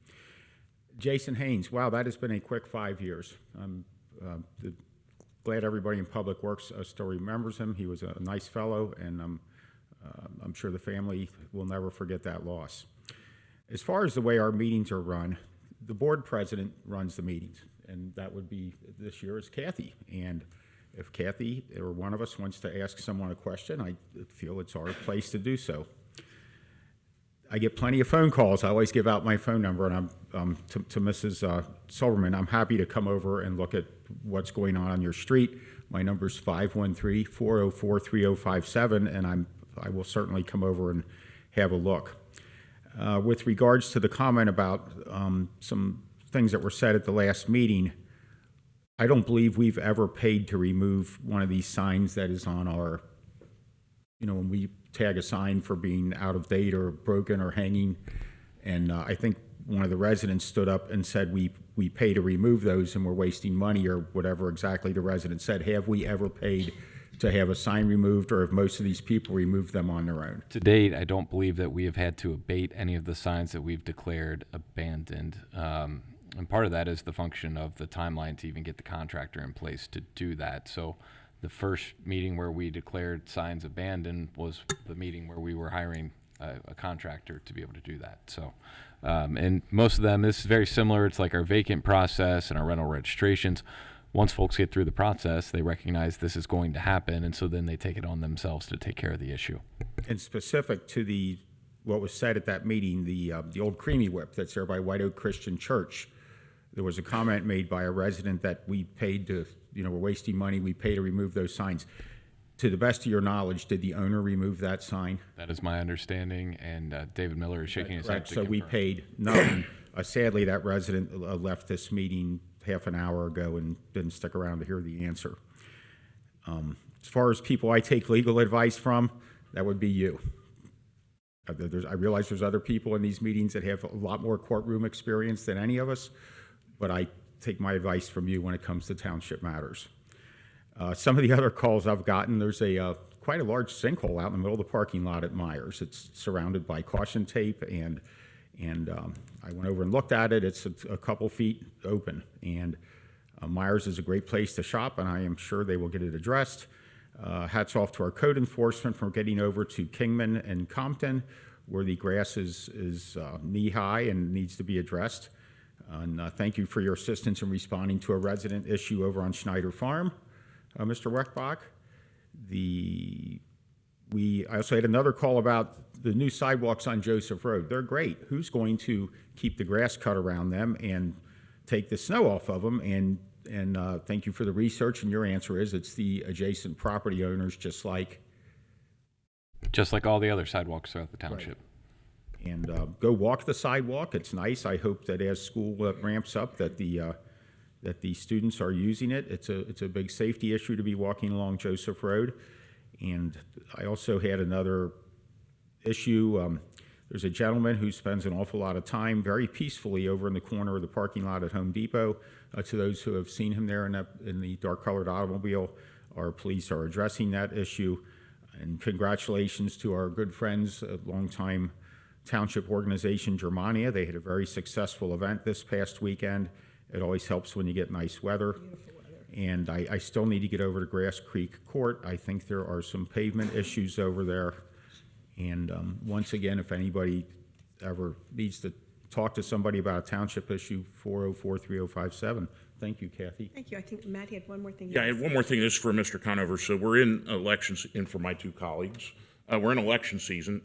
Jason Haynes, wow, that has been a quick 5 years. I'm glad everybody in Public Works still remembers him. He was a nice fellow, and I'm sure the family will never forget that loss. As far as the way our meetings are run, the board president runs the meetings, and that would be this year is Kathy. And if Kathy or one of us wants to ask someone a question, I feel it's our place to do so. I get plenty of phone calls. I always give out my phone number, and I'm to Mrs. Silverman. I'm happy to come over and look at what's going on your street. My number is 513-404-3057, and I will certainly come over and have a look. With regards to the comment about some things that were said at the last meeting, I don't believe we've ever paid to remove one of these signs that is on our, when we tag a sign for being out of date or broken or hanging. And I think one of the residents stood up and said we pay to remove those and we're wasting money or whatever exactly the resident said. Have we ever paid to have a sign removed, or have most of these people removed them on their own? To date, I don't believe that we have had to abate any of the signs that we've declared abandoned. And part of that is the function of the timeline to even get the contractor in place to do that. So the first meeting where we declared signs abandoned was the meeting where we were hiring a contractor to be able to do that. So, and most of them, this is very similar. It's like our vacant process and our rental registrations. Once folks get through the process, they recognize this is going to happen, and so then they take it on themselves to take care of the issue. And specific to what was said at that meeting, the old Creamy Whip that's there by White Oak Christian Church, there was a comment made by a resident that we paid to, we're wasting money, we pay to remove those signs. To the best of your knowledge, did the owner remove that sign? That is my understanding, and David Miller is shaking his head to So we confirm. paid nothing. Sadly, that resident left this meeting half an hour ago and didn't stick around to hear the answer. As far as people I take legal advice from, that would be you. I realize there's other people in these meetings that have a lot more courtroom experience than any of us, but I take my advice from you when it comes to township matters. Some of the other calls I've gotten, there's quite a large sinkhole out in the middle of the parking lot at Myers. It's surrounded by caution tape, and I went over and looked at it. It's a couple feet open, and Myers is a great place to shop, and I am sure they will get it addressed. Hats off to our code enforcement for getting over to Kingman and Compton, where the grass is knee-high and needs to be addressed. And thank you for your assistance in responding to a resident issue over on Schneider Farm. Mr. Weckbach. I also had another call about the new sidewalks on Joseph Road. They're great. Who's going to keep the grass cut around them and take the snow off of them? And thank you for the research, and your answer is it's the adjacent property owners, just like all the other sidewalks throughout the township. Right. And go walk the sidewalk. It's nice. I hope that as school ramps up that the students are using it. It's a big safety issue to be walking along Joseph Road. And I also had another issue. There's a gentleman who spends an awful lot of time very peacefully over in the corner of the parking lot at Home Depot. To those who have seen him there in the dark-colored automobile, our police are addressing that issue. And congratulations to our good friends, a longtime township organization, Germania. They had a very successful event this past weekend. It always helps when you get nice weather. And I still need to get over to Grass Creek Court. I think there are some pavement issues over there. And once again, if anybody ever needs to talk to somebody about a township issue, 404-3057. Thank you, Kathy. Thank you. I think Matt had one more thing. Yeah, I had one more thing. This is for Mr. Conover. So we're in elections, and for my two colleagues, we're in election season,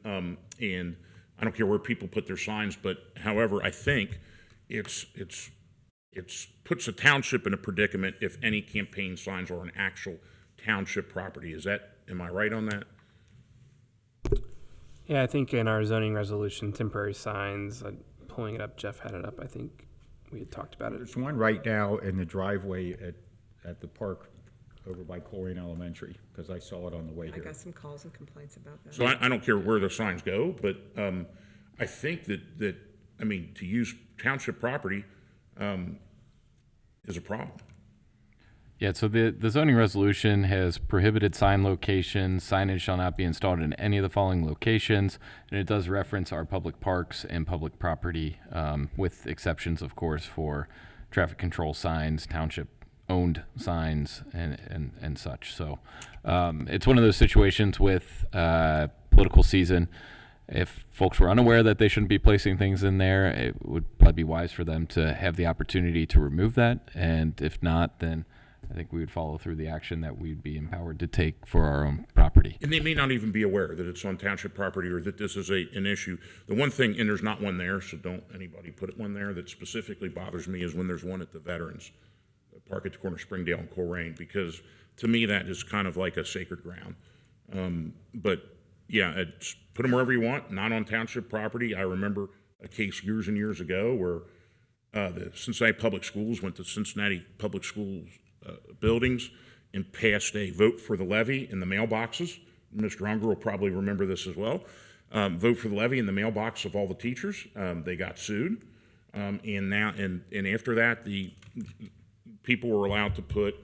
and I don't care where people put their signs, but however, I think it's puts the township in a predicament if any campaign signs are on actual township property. Am I right on that? Yeah, I think in our zoning resolution, temporary signs, pulling it up, Jeff had it up, I think we had talked about it. There's one right now in the driveway at the park over by Colerain Elementary, because I saw it on the way I here. got some calls and complaints about that. So I don't care where the signs go, but I think that to use township property is a problem. Yeah, so the zoning resolution has prohibited sign locations. Signage shall not be installed in any of the following locations, and it does reference our public parks and public property, with exceptions, of course, for traffic control signs, township-owned signs, and such. So it's one of those situations with political season. If folks were unaware that they shouldn't be placing things in there, it would probably be wise for them to have the opportunity to remove that. And if not, then I think we would follow through the action that we'd be empowered to take for our own property. And they may not even be aware that it's on township property or that this is an issue. The one thing, and there's not one there, so don't anybody put one there, that specifically bothers me is when there's one at the Veterans Park at the corner of Springdale and Colerain, because to me that is kind of like a sacred ground. But yeah, put them wherever you want, not on township property. I remember a case years and years ago where the Cincinnati Public Schools went to Cincinnati Public Schools buildings and passed a vote for the levy in the mailboxes. Mr. Unger will probably remember this as well. Vote for the levy in the mailbox of all the teachers. They got sued. And after that, the people were allowed to put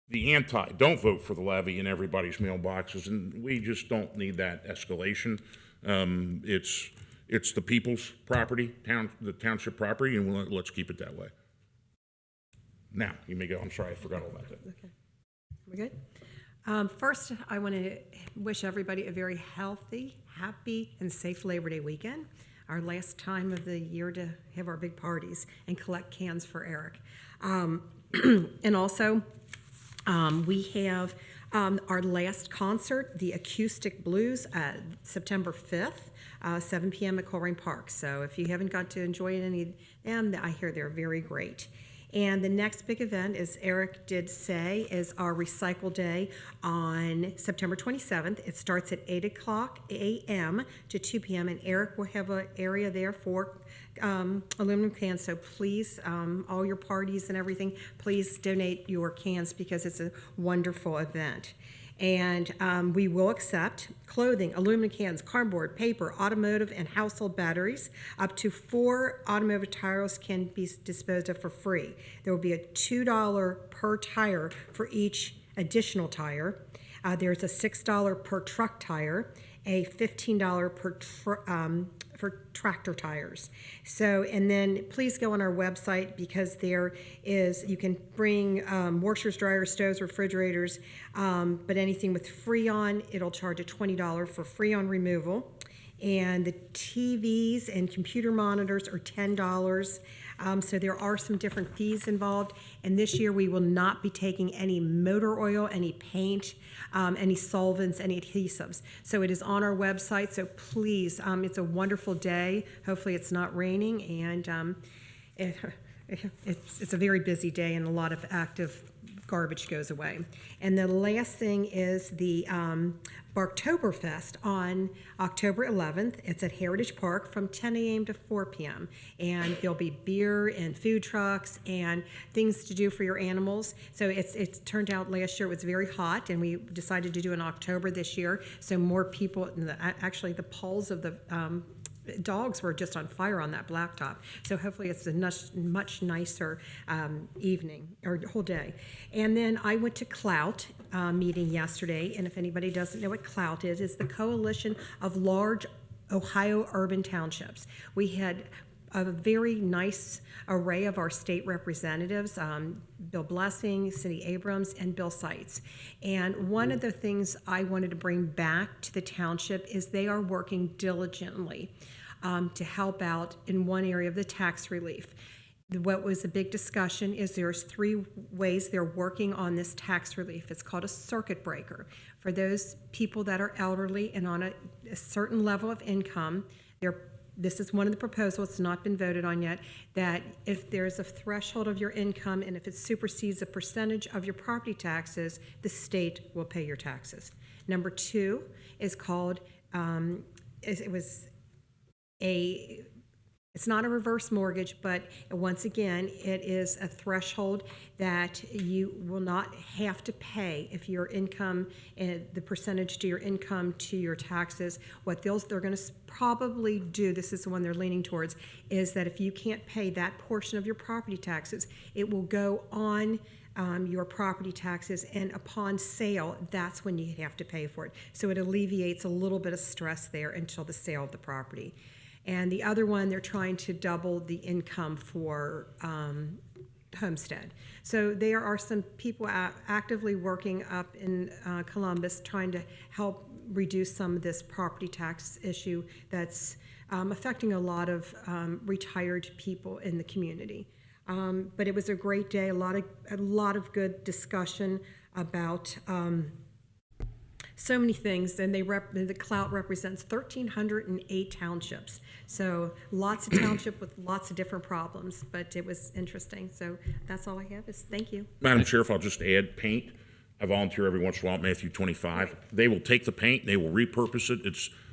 the don't vote for the levy in everybody's mailboxes, and we just don't need that escalation. It's the people's property, the township property, and let's keep it that way. Now, you may go. I'm sorry, I forgot all about that. Okay. We're good? First, I want to wish everybody a very healthy, happy, and safe Labor Day weekend. Our last time of the year to have our big parties and collect cans for Eric. And also, we have our last concert, the Acoustic Blues, September 5th, 7 p.m. at Colerain Park. So if you haven't got to enjoy any of them, I hear they're very great. And the next big event, as Eric did say, is our Recycle Day on September 27th. It starts at 8 o'clock a.m. to 2 p.m., and Eric will have an area there for aluminum cans. So please, all your parties and everything, please donate your cans because it's a wonderful event. And we will accept clothing, aluminum cans, cardboard, paper, automotive, and household batteries. Up to 4 automotive tires can be disposed of for free. There will be a $2 per tire for each additional tire. There's a $6 per truck tire, a $15 for tractor tires. So, and then please go on our website because there is, you can bring washers, dryers, stoves, refrigerators, but anything with Freon, it'll charge a $20 for Freon removal. And the TVs and computer monitors are $10. So there are some different fees involved. And this year, we will not be taking any motor oil, any paint, any solvents, any adhesives. So it is on our website, so please, it's a wonderful day. Hopefully, it's not raining, and it's a very busy day, and a lot of active garbage goes away. And the last thing is the Barktoberfest on October 11th. It's at Heritage Park from 10 a.m. to 4 p.m. And there'll be beer and food trucks and things to do for your animals. So it's turned out last year it was very hot, and we decided to do it in October this year. So more people, actually the poles of the dogs were just on fire on that blacktop. So hopefully it's a much nicer evening or whole day. And then I went to Clout meeting yesterday, and if anybody doesn't know what Clout is, it's the Coalition of Large Ohio Urban Townships. We had a very nice array of our state representatives, Bill Blessing, Cindy Abrams, and Bill Seitz. And one of the things I wanted to bring back to the township is they are working diligently to help out in one area of the tax relief. What was a big discussion is there's 3 ways they're working on this tax relief. It's called a circuit breaker. For those people that are elderly and on a certain level of income, this is one of the proposals, it's not been voted on yet, that if there's a threshold of your income and if it supersedes a percentage of your property taxes, the state will pay your taxes. Number 2 is called, it's not a reverse mortgage, but once again, it is a threshold that you will not have to pay if your income, the percentage to your income to your taxes. What they're going to probably do, this is the one they're leaning towards, is that if you can't pay that portion of your property taxes, it will go on your property taxes, and upon sale, that's when you have to pay for it. So it alleviates a little bit of stress there until the sale of the property. And the other one, they're trying to double the income for homestead. So there are some people actively working up in Columbus trying to help reduce some of this property tax issue that's affecting a lot of retired people in the community. But it was a great day, a lot of good discussion about so many things, and the Clout represents 1,308 townships. So lots of township with lots of different problems, but it was interesting. So that's all I have is thank you. Madam Chair, if I'll just add paint. I volunteer every once in a while at Matthew 25. Right. They will take the paint, they will repurpose it.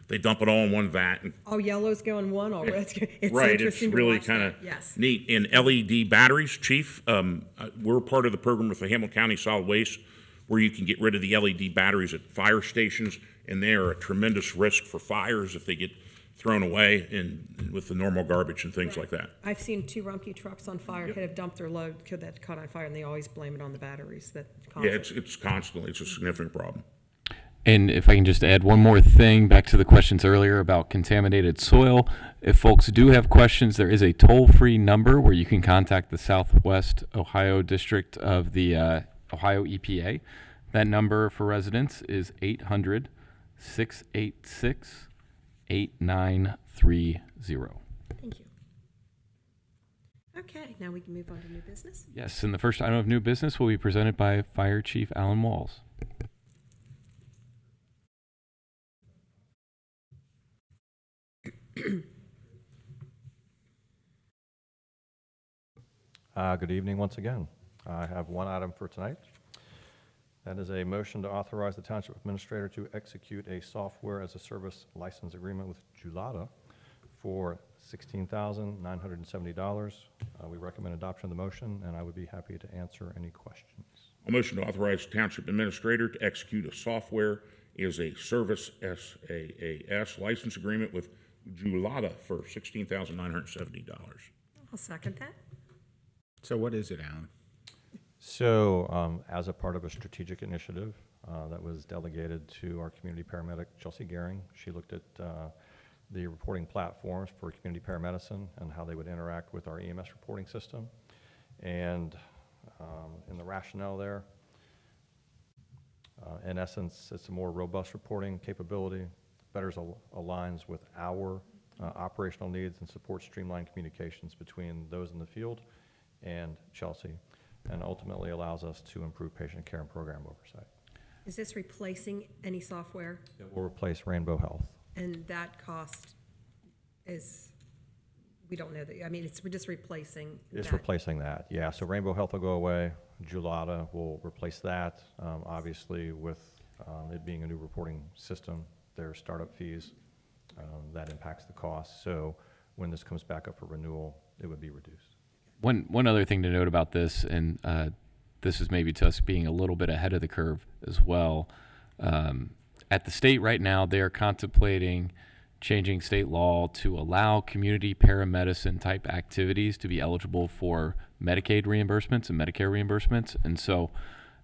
They dump it all in one vat. And all yellow's going one already. It's right, interesting it's really to kind of yes. neat. And LED batteries, Chief, we're part of the program with the Hamilton County Solid Waste where you can get rid of the LED batteries at fire stations, and they are a tremendous risk for fires if they get thrown away and with the normal garbage and things like that. I've seen 2 Rumpke trucks on fire that have dumped their load that caught on fire, and they always blame it on the batteries. Yeah, it's constantly. It's a significant problem. And if I can just add one more thing back to the questions earlier about contaminated soil. If folks do have questions, there is a toll-free number where you can contact the Southwest Ohio District of the Ohio EPA. That number for residents is 800-686-8930. Thank you. Okay, now we can move on to new business. Yes, and the first item of new business will be presented by Fire Chief Alan Walls. Good evening once again. I have one item for tonight. That is a motion to authorize the Township Administrator to execute a software as a service license agreement with Julata for $16,970. We recommend adoption of the motion, and I would be happy to answer any questions. A motion to authorize the Township Administrator to execute a software as a service SaaS license agreement with Julata for $16,970. I'll second that. So what is it, Alan? So as a part of a strategic initiative that was delegated to our community paramedic, Chelsea Gehring, she looked at the reporting platforms for community paramedicine and how they would interact with our EMS reporting system. And in the rationale there, in essence, it's a more robust reporting capability, better aligns with our operational needs and supports streamlined communications between those in the field and Chelsea, and ultimately allows us to improve patient care and program oversight. Is this replacing any software? It will replace Rainbow Health. And that cost is, we don't know that, I mean, we're just replacing It's that. replacing that, yeah. So Rainbow Health will go away. Julata will replace that. Obviously, with it being a new reporting system, there are startup fees that impacts the cost. So when this comes back up for renewal, it would be reduced. One other thing to note about this, and this is maybe to us being a little bit ahead of the curve as well. At the state right now, they are contemplating changing state law to allow community paramedicine type activities to be eligible for Medicaid reimbursements and Medicare reimbursements. And so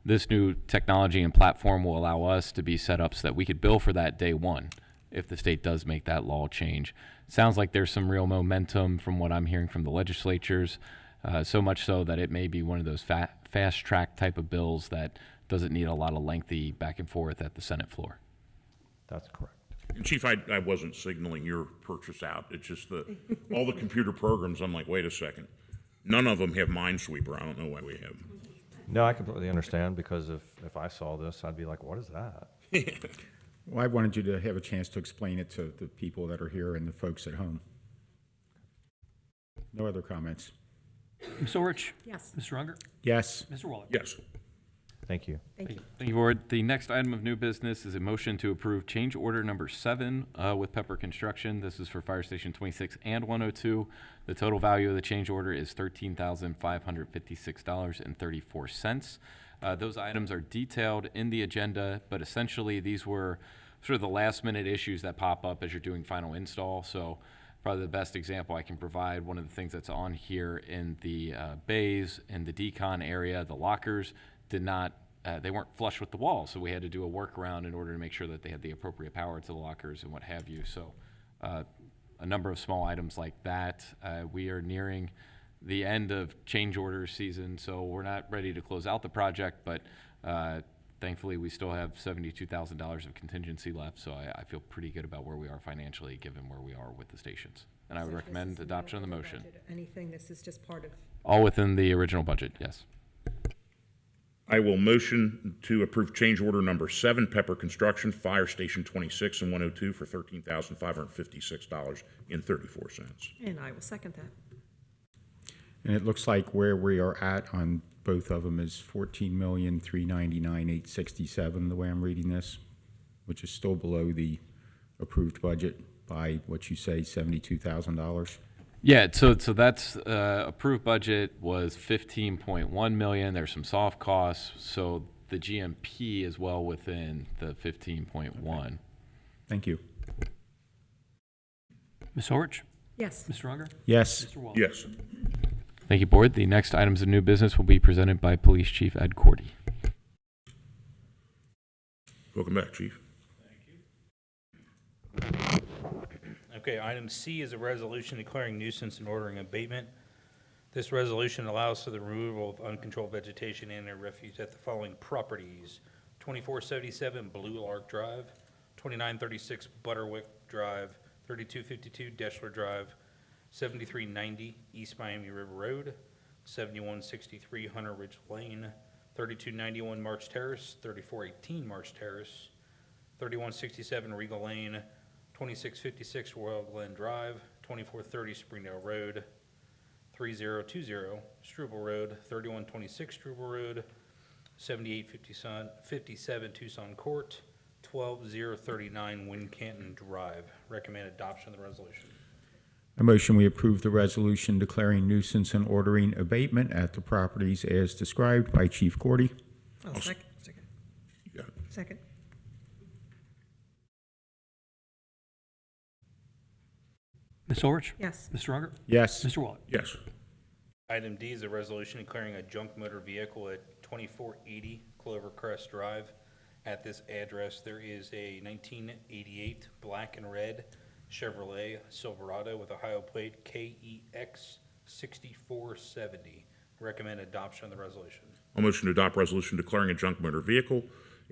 this new technology and platform will allow us to be set up so that we could bill for that day one if the state does make that law change. Sounds like there's some real momentum from what I'm hearing from the legislatures, so much so that it may be one of those fast track type of bills that doesn't need a lot of lengthy back and forth at the Senate floor. That's correct. And Chief, I wasn't signaling your purchase out. It's just all the computer programs, I'm like, wait a second. None of them have Minesweeper. I don't know why we have them. No, I completely understand, because if I saw this, I'd be like, what is that? Well, I wanted you to have a chance to explain it to the people that are here and the folks at home. No other comments? Ms. Orich? Yes. Mr. Unger? Yes. Mr. Waller? Yes. Thank you. Thank you. Thank you, Board. The next item of new business is a motion to approve change order number 7 with Pepper Construction. This is for Fire Station 26 and 102. The total value of the change order is $13,556.34. Those items are detailed in the agenda, but essentially these were sort of the last minute issues that pop up as you're doing final install. So probably the best example I can provide, one of the things that's on here in the bays, in the decon area, the lockers did not, they weren't flush with the wall, so we had to do a workaround in order to make sure that they had the appropriate power to the lockers and what have you. So a number of small items like that. We are nearing the end of change order season, so we're not ready to close out the project, but thankfully we still have $72,000 of contingency left, so I feel pretty good about where we are financially given where we are with the stations. And I would recommend adoption of the motion. Anything, this is just part of, All within the original budget, yes. I will motion to approve change order number 7, Pepper Construction, Fire Station 26 and 102 for $13,556.34. and I will second that. And it looks like where we are at on both of them is $14,399,867, the way I'm reading this, which is still below the approved budget by what you say, $72,000. Yeah, so that's approved budget was 15.1 million. There's some soft costs, so the GMP is well within the 15.1. Thank you. Ms. Orich? Yes. Mr. Unger? Yes. Mr. Waller? Yes. Thank you, Board. The next items of new business will be presented by Police Chief Ed Cordy. Welcome back, Chief. Okay, item C is a resolution declaring nuisance and ordering abatement. This resolution allows for the removal of uncontrolled vegetation and their refuse at the following properties: 2477 Blue Lark Drive, 2936 Butterwick Drive, 3252 Deschler Drive, 7390 East Miami River Road, 7163 Hunter Ridge Lane, 3291 March Terrace, 3418 March Terrace, 3167 Regal Lane, 2656 Royal Glen Drive, 2430 Springdale Road, 3020 Struble Road, 3126 Struble Road, 7857 Tucson Court, 12039 Wincanton Drive. Recommend adoption of the resolution. A motion we approve the resolution declaring nuisance and ordering abatement at the properties as described by Chief Cordy. Oh, second. You got it. Second. Ms. Orich? Yes. Mr. Unger? Yes. Mr. Waller? Yes. Item D is a resolution declaring a junk motor vehicle at 2480 Clover Crest Drive. At this address, there is a 1988 black and red Chevrolet Silverado with Ohio plate KEX 6470. Recommend adoption of the resolution. I'll motion to adopt resolution declaring a junk motor vehicle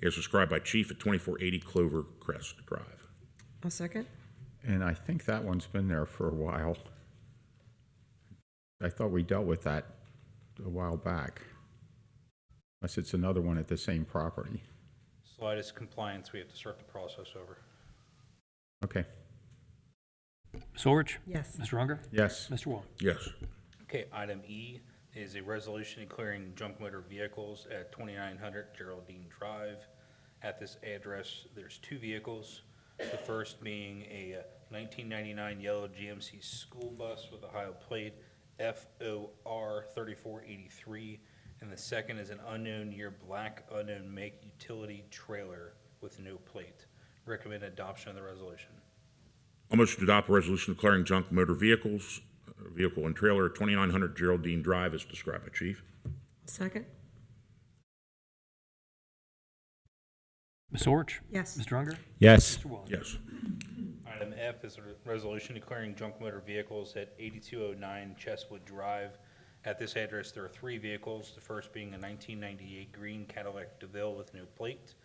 as described by Chief at 2480 Clover Crest Drive. I'll second. And I think that one's been there for a while. I thought we dealt with that a while back. Unless it's another one at the same property. Slightest compliance, we have to start the process over. Okay. Ms. Orich? Yes. Mr. Unger? Yes. Mr. Waller? Yes. Okay, item E is a resolution declaring junk motor vehicles at 2900 Geraldine Drive. At this address, there's two vehicles. The first being a 1999 yellow GMC school bus with a Ohio plate FOR 3483, and the second is an unknown year black unknown make utility trailer with no plate. Recommend adoption of the resolution. I'll motion to adopt a resolution declaring junk motor vehicles, vehicle and trailer at 2900 Geraldine Drive as described by Chief. Second. Ms. Orich? Yes. Mr. Unger? Yes. Mr. Waller? Yes. Item F is a resolution declaring junk motor vehicles at 8209 Chestwood Drive. At this address, there are three vehicles, the first being a 1998 green Cadillac DeVille with no plate.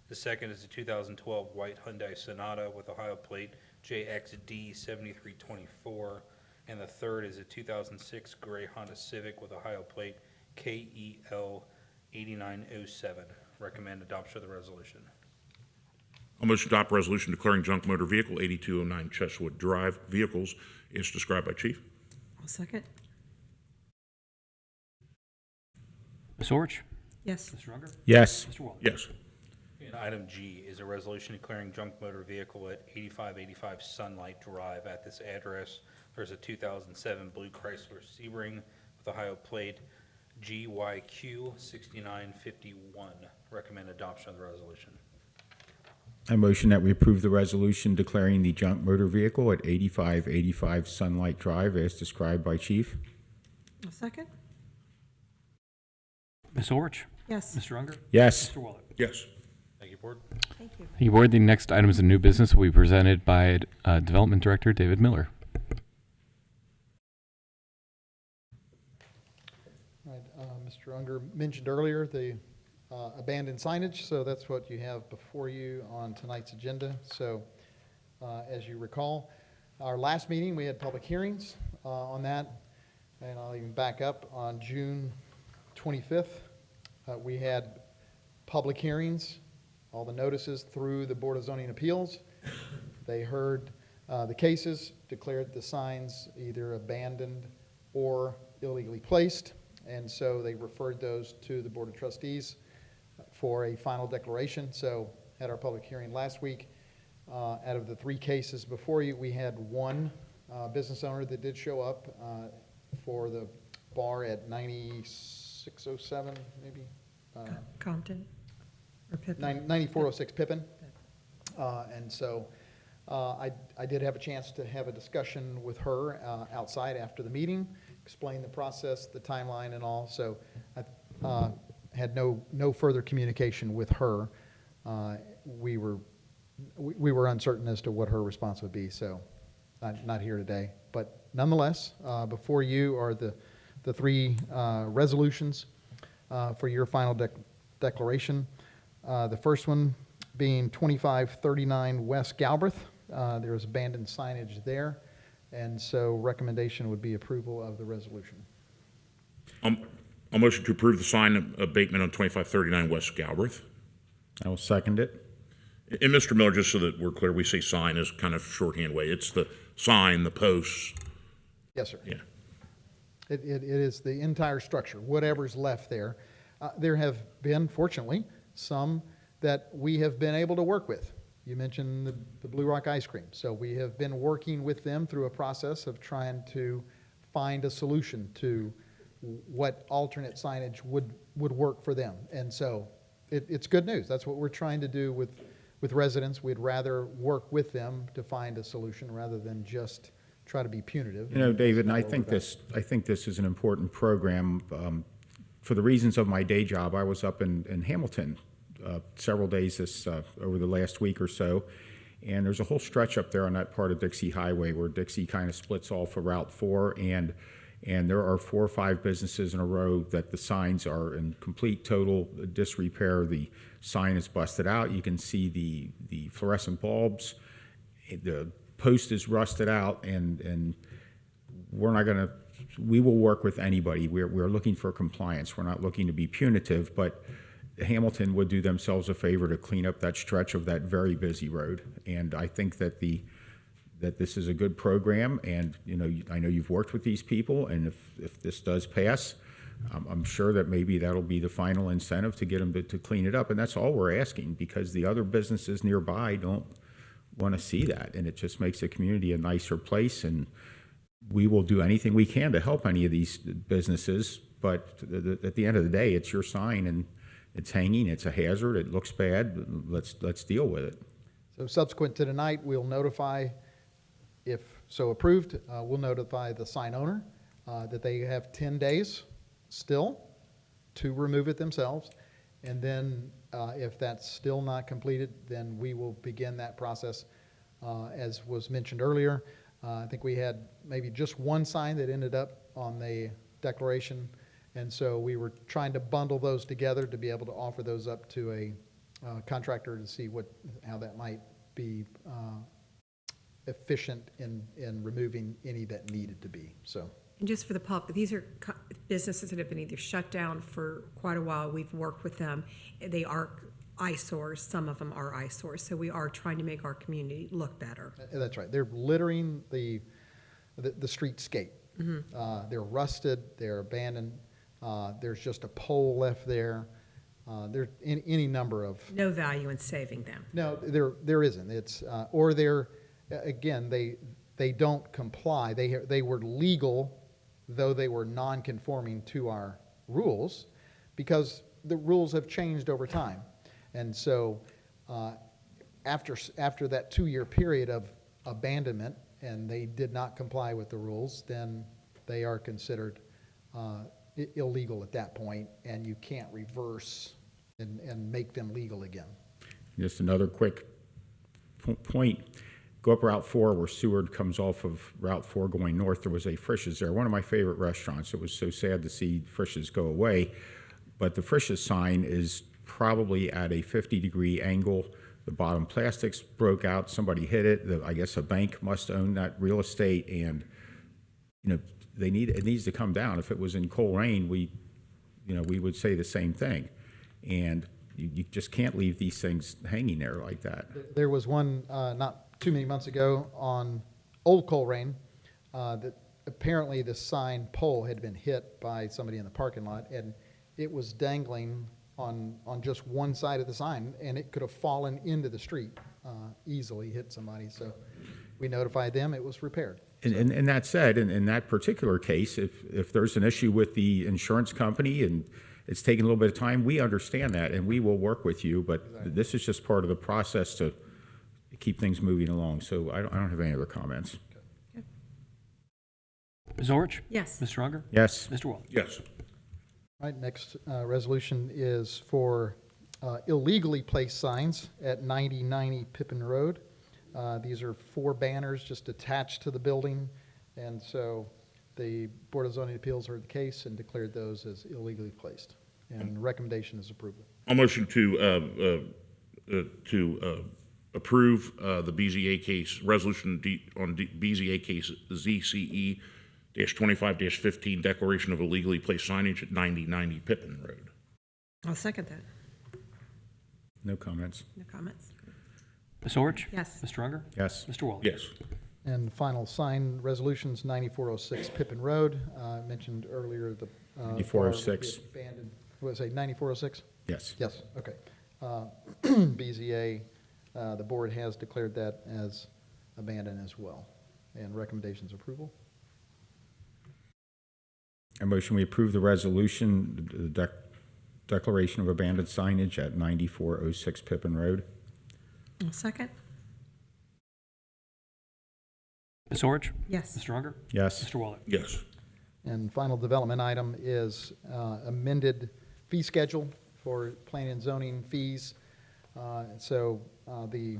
The second is a 2012 white Hyundai Sonata with Ohio plate JXD 7324. And the third is a 2006 gray Honda Civic with Ohio plate KEL 8907. Recommend adoption of the resolution. I'll motion to adopt a resolution declaring junk motor vehicle 8209 Chestwood Drive vehicles as described by Chief. I'll second. Ms. Orich? Yes. Mr. Unger? Yes. Mr. Waller? Yes. And item G is a resolution declaring junk motor vehicle at 8585 Sunlight Drive. At this address, there's a 2007 blue Chrysler Sebring with Ohio plate GYQ 6951. Recommend adoption of the resolution. I motion that we approve the resolution declaring the junk motor vehicle at 8585 Sunlight Drive as described by Chief. I'll second. Ms. Orich? Yes. Mr. Unger? Yes. Mr. Waller? Yes. Thank you, Board. Thank you. Thank you, Board. The next items of new business will be presented by Development Director David Miller. Right, Mr. Unger mentioned earlier the abandoned signage, so that's what you have before you on tonight's agenda. So, as you recall, our last meeting, we had public hearings on that, and I'll even back up. On June 25th, we had public hearings, all the notices through the Board of Zoning Appeals. They heard the cases, declared the signs either abandoned or illegally placed, and so they referred those to the Board of Trustees for a final declaration. So at our public hearing last week, out of the three cases before you, we had one business owner that did show up for the bar at 9607, maybe? Compton or Pippin? 9406 Pippin. And so I did have a chance to have a discussion with her outside after the meeting, explain the process, the timeline and all. So I had no further communication with her. We were uncertain as to what her response would be, so I'm not here today. But nonetheless, before you are the three resolutions for your final declaration. The first one being 2539 West Galbraith. There is abandoned signage there, and so recommendation would be approval of the resolution. I'll motion to approve the sign abatement on 2539 West Galbraith. I will second it. And Mr. Miller, just so that we're clear, we say sign as kind of shorthand way. It's the sign, the posts. Yes, sir. Yeah. It is the entire structure, whatever's left there. There have been, fortunately, some that we have been able to work with. You mentioned the Blue Rock Ice Cream. So we have been working with them through a process of trying to find a solution to what alternate signage would work for them. And so it's good news. That's what we're trying to do with residents. We'd rather work with them to find a solution rather than just try to be punitive. You know, David, and I think this is an important program. For the reasons of my day job, I was up in Hamilton several days over the last week or so, and there's a whole stretch up there on that part of Dixie Highway where Dixie kind of splits off of Route 4, and there are 4 or 5 businesses in a row that the signs are in complete, total disrepair. The sign is busted out. You can see the fluorescent bulbs, the post is rusted out, and we're not going to, we will work with anybody. We're looking for compliance. We're not looking to be punitive, but Hamilton would do themselves a favor to clean up that stretch of that very busy road. And I think that that this is a good program, and I know you've worked with these people, and if this does pass, I'm sure that maybe that'll be the final incentive to get them to clean it up. And that's all we're asking, because the other businesses nearby don't want to see that, and it just makes the community a nicer place. And we will do anything we can to help any of these businesses, but at the end of the day, it's your sign, and it's hanging, it's a hazard, it looks bad, let's deal with it. So subsequent to tonight, we'll notify, if so approved, we'll notify the sign owner that they have 10 days still to remove it themselves. And then if that's still not completed, then we will begin that process. As was mentioned earlier, I think we had maybe just one sign that ended up on the declaration. And so we were trying to bundle those together to be able to offer those up to a contractor to see how that might be efficient in removing any that needed to be. So. And just for the public, these are businesses that have been either shut down for quite a while. We've worked with them. They are eyesores. Some of them are eyesores. So we are trying to make our community look better. That's right. They're littering the streetscape. Mm-hmm. They're rusted. They're abandoned. There's just a pole left there. There's any number of... No value in saving them. No, there isn't. It's or they're again they don't comply. They were legal, though they were non-conforming to our rules, because the rules have changed over time. And so after that 2-year period of abandonment, and they did not comply with the rules, then they are considered illegal at that point, and you can't reverse and make them legal again. Just another quick point. Go up Route 4 where Seward comes off of Route 4 going north. There was a Frisch's there, one of my favorite restaurants. It was so sad to see Frisch's go away. But the Frisch's sign is probably at a 50-degree angle. The bottom plastics broke out. Somebody hit it. I guess a bank must own that real estate, and it needs to come down. If it was in Colerain, we would say the same thing. And you just can't leave these things hanging there like that. There was one not too many months ago on Old Colerain that apparently the sign pole had been hit by somebody in the parking lot, and it was dangling on just one side of the sign, and it could have fallen into the street, easily hit somebody. So we notified them. It was repaired. And that said, in that particular case, if there's an issue with the insurance company and it's taking a little bit of time, we understand that, and we will work with you, but exactly. This is just part of the process to keep things moving along. So I don't have any other comments. Okay. Ms. Orich? Yes. Mr. Unger? Yes. Mr. Waller? Yes. All right, next resolution is for illegally placed signs at 9090 Pippin Road. These are 4 banners just attached to the building, and so the Board of Zoning Appeals heard the case and declared those as illegally placed, and the recommendation is approval. I'll motion to approve the BZA case, resolution on BZA case ZCE-25-15, declaration of illegally placed signage at 9090 Pippin Road. I'll second that. No comments. No comments. Ms. Orich? Yes. Mr. Unger? Yes. Mr. Waller? Yes. And final sign resolutions, 9406 Pippin Road. I mentioned earlier the 9406. abandoned. What was it, 9406? Yes. Yes. Okay. BZA, the board has declared that as abandoned as well, and recommendations approval. A motion we approve the resolution, the declaration of abandoned signage at 9406 Pippin Road. I'll second. Ms. Orich? Yes. Mr. Unger? Yes. Mr. Waller? Yes. And final development item is amended fee schedule for planning and zoning fees. So the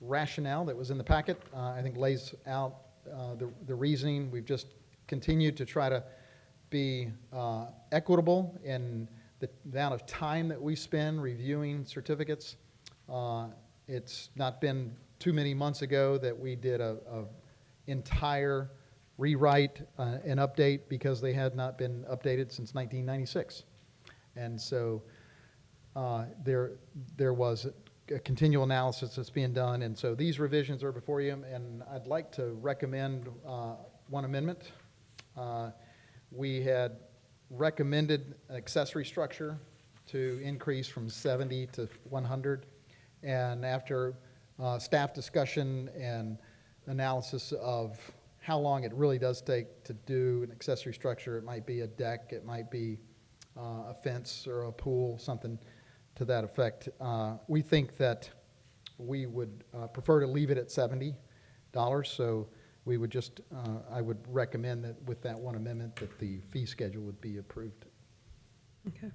rationale that was in the packet, I think, lays out the reasoning. We've just continued to try to be equitable in the amount of time that we spend reviewing certificates. It's not been too many months ago that we did a entire rewrite and update because they had not been updated since 1996. And so there was a continual analysis that's being done. And so these revisions are before you, and I'd like to recommend one amendment. We had recommended an accessory structure to increase from 70 to 100. And after staff discussion and analysis of how long it really does take to do an accessory structure, it might be a deck, it might be a fence or a pool, something to that effect. We think that we would prefer to leave it at $70. So we would just, I would recommend that with that one amendment that the fee schedule would be approved. Okay.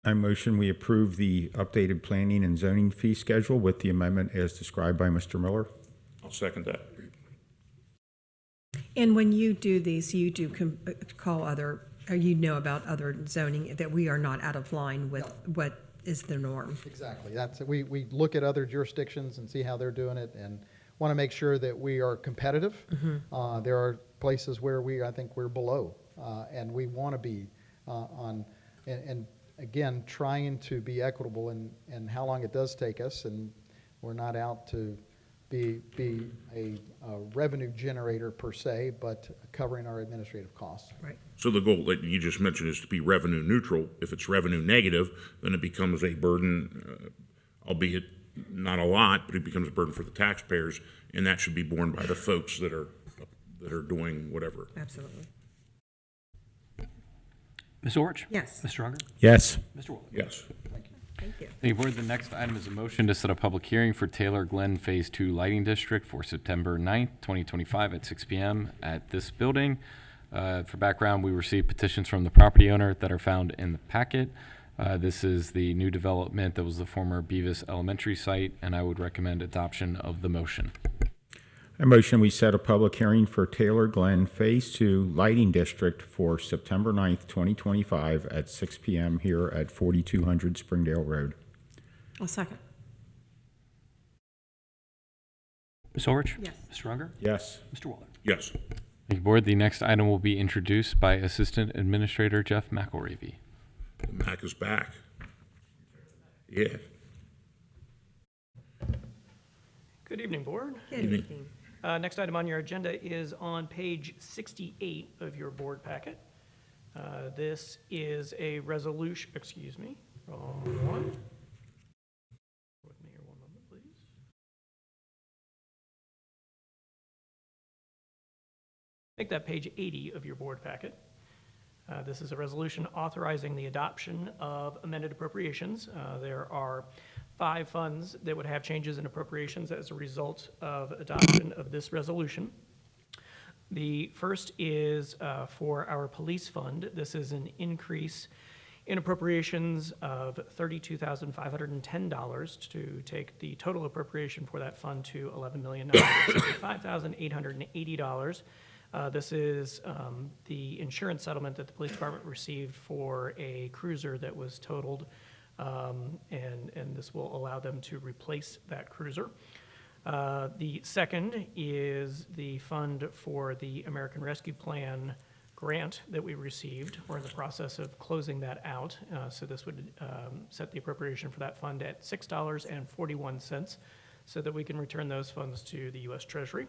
I motion we approve the updated planning and zoning fee schedule with the amendment as described by Mr. Miller. I'll second that. And when you do these, you do call other, or you know about other zoning, that we are not out of line with what is the norm. Exactly. That's, we look at other jurisdictions and see how they're doing it and want to make sure that we are competitive. There are places where I think we're below, and we want to be on, and again, trying to be equitable in how long it does take us, and we're not out to be a revenue generator per se, but covering our administrative costs. Right. So the goal that you just mentioned is to be revenue neutral. If it's revenue negative, then it becomes a burden, albeit not a lot, but it becomes a burden for the taxpayers, and that should be borne by the folks that are doing whatever. Absolutely. Ms. Orich? Yes. Mr. Unger? Yes. Mr. Waller? Yes. Thank you. Thank you, Board. The next item is a motion to set a public hearing for Taylor Glen Phase 2 Lighting District for September 9th, 2025 at 6 p.m. at this building. For background, we received petitions from the property owner that are found in the packet. This is the new development that was the former Beavis Elementary site, and I would recommend adoption of the motion. I motion we set a public hearing for Taylor Glen Phase 2 Lighting District for September 9th, 2025 at 6 p.m. here at 4200 Springdale Road. I'll second. Ms. Orich? Yes. Mr. Unger? Yes. Mr. Waller? Yes. Thank you, Board. The next item will be introduced by Assistant Administrator Jeff McElravy. The Mac is back. Yeah. Good evening, Board. Good evening. Next item on your agenda is on page 68 of your board packet. This is a resolution, excuse me, wrong one. With me here one moment, please. Make that page 80 of your board packet. This is a resolution authorizing the adoption of amended appropriations. There are 5 funds that would have changes in appropriations as a result of adoption of this resolution. The first is for our police fund. This is an increase in appropriations of $32,510 to take the total appropriation for that fund to $11,965,880. This is the insurance settlement that the police department received for a cruiser that was totaled, and this will allow them to replace that cruiser. The second is the fund for the American Rescue Plan grant that we received. We're in the process of closing that out, so this would set the appropriation for that fund at $6.41 so that we can return those funds to the U.S. Treasury.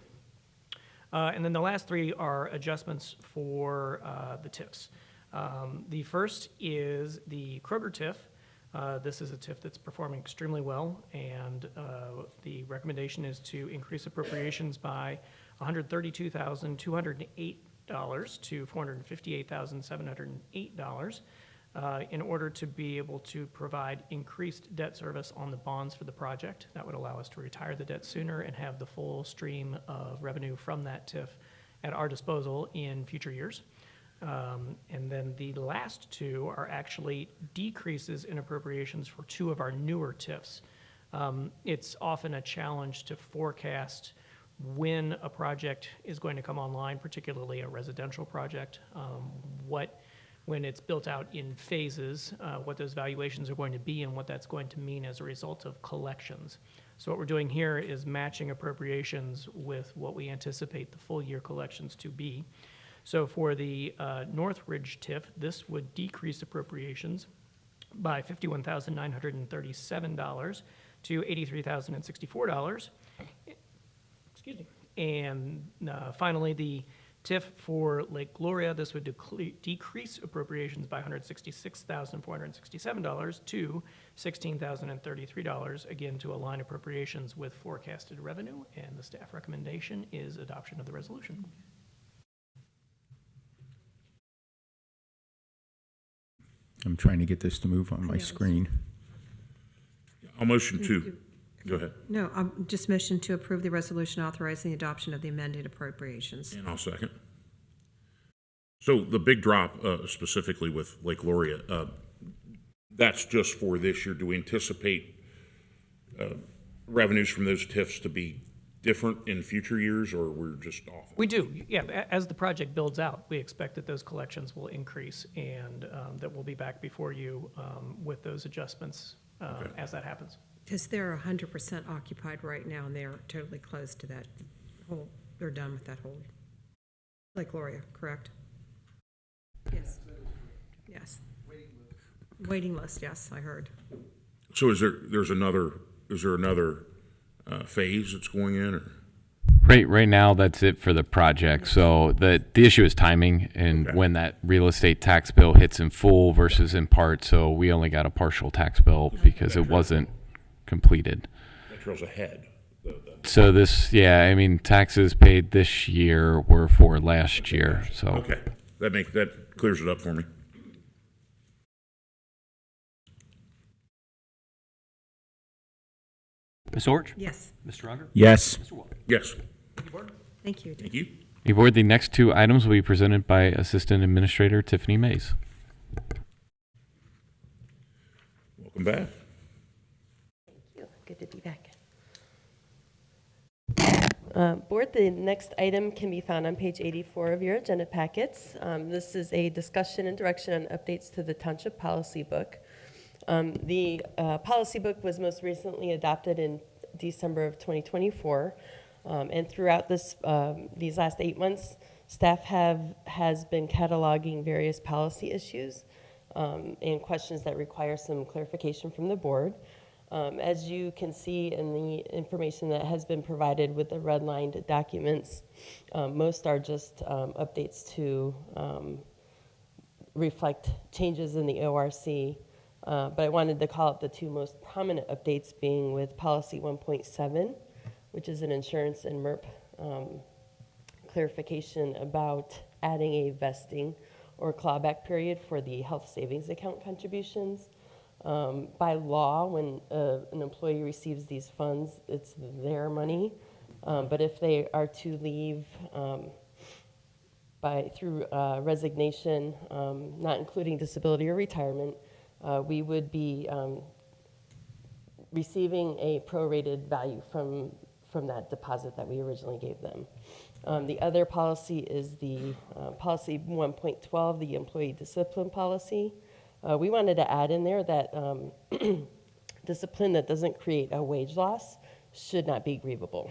And then the last 3 are adjustments for the TIFs. The first is the Kroger TIF. This is a TIF that's performing extremely well, and the recommendation is to increase appropriations by $132,208 to $458,708 in order to be able to provide increased debt service on the bonds for the project. That would allow us to retire the debt sooner and have the full stream of revenue from that TIF at our disposal in future years. And then the last 2 are actually decreases in appropriations for 2 of our newer TIFs. It's often a challenge to forecast when a project is going to come online, particularly a residential project, when it's built out in phases, what those valuations are going to be and what that's going to mean as a result of collections. So what we're doing here is matching appropriations with what we anticipate the full year collections to be. So for the Northridge TIF, this would decrease appropriations by $51,937 to $83,064. Excuse me. And finally, the TIF for Lake Gloria, this would decrease appropriations by $166,467 to $16,033, again, to align appropriations with forecasted revenue, and the staff recommendation is adoption of the resolution. I'm trying to get this to move on my screen. I'll motion to, go ahead, No, I'm just motion to approve the resolution authorizing the adoption of the amended appropriations. and I'll second. So the big drop specifically with Lake Gloria, that's just for this year. Do we anticipate revenues from those TIFs to be different in future years, or we're just off? We do, yeah. As the project builds out, we expect that those collections will increase, and that we'll be back before you with those adjustments as that happens. Because they're 100% occupied right now, and they're totally closed to that whole, they're done with that whole Lake Gloria, correct? Yes. Yes. Waiting list, yes, I heard. So is there another phase that's going in, or? Right now, that's it for the project. So the issue is timing and when that real estate tax bill hits in full versus in part. So we only got a partial tax bill because it wasn't completed. That trail's ahead. So I mean, taxes paid this year were for last year, so. Okay, that clears it up for me. Ms. Orch? Yes. Mr. Unger? Yes. Mr. Waller? Yes. Thank you. Thank you. Hey, Board, the next two items will be presented by Assistant Administrator Tiffany Mays. Welcome back. Thank you. Good to be back. Board, the next item can be found on page 84 of your agenda packets. This is a discussion and direction on updates to the Township Policy Book. The policy book was most recently adopted in December of 2024. And throughout these last 8 months, staff has been cataloging various policy issues and questions that require some clarification from the board. As you can see in the information that has been provided with the redlined documents, most are just updates to reflect changes in the ORC. But I wanted to call out the two most prominent updates being with policy 1.7, which is an insurance and MERP clarification about adding a vesting or clawback period for the health savings account contributions. By law, when an employee receives these funds, it's their money. But if they are to leave through resignation, not including disability or retirement, we would be receiving a prorated value from that deposit that we originally gave them. The other policy is the policy 1.12, the employee discipline policy. We wanted to add in there that discipline that doesn't create a wage loss should not be grievable.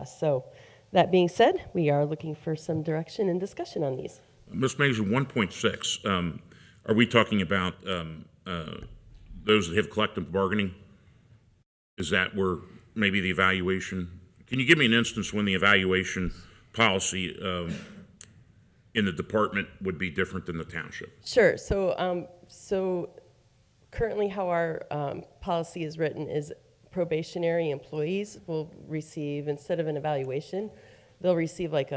So that being said, we are looking for some direction and discussion on these. Ms. Mays, 1.6, are we talking about those that have collective bargaining? Is that where maybe the evaluation? Can you give me an instance when the evaluation policy in the department would be different than the township? Sure. So currently how our policy is written is probationary employees will receive, instead of an evaluation, they'll receive like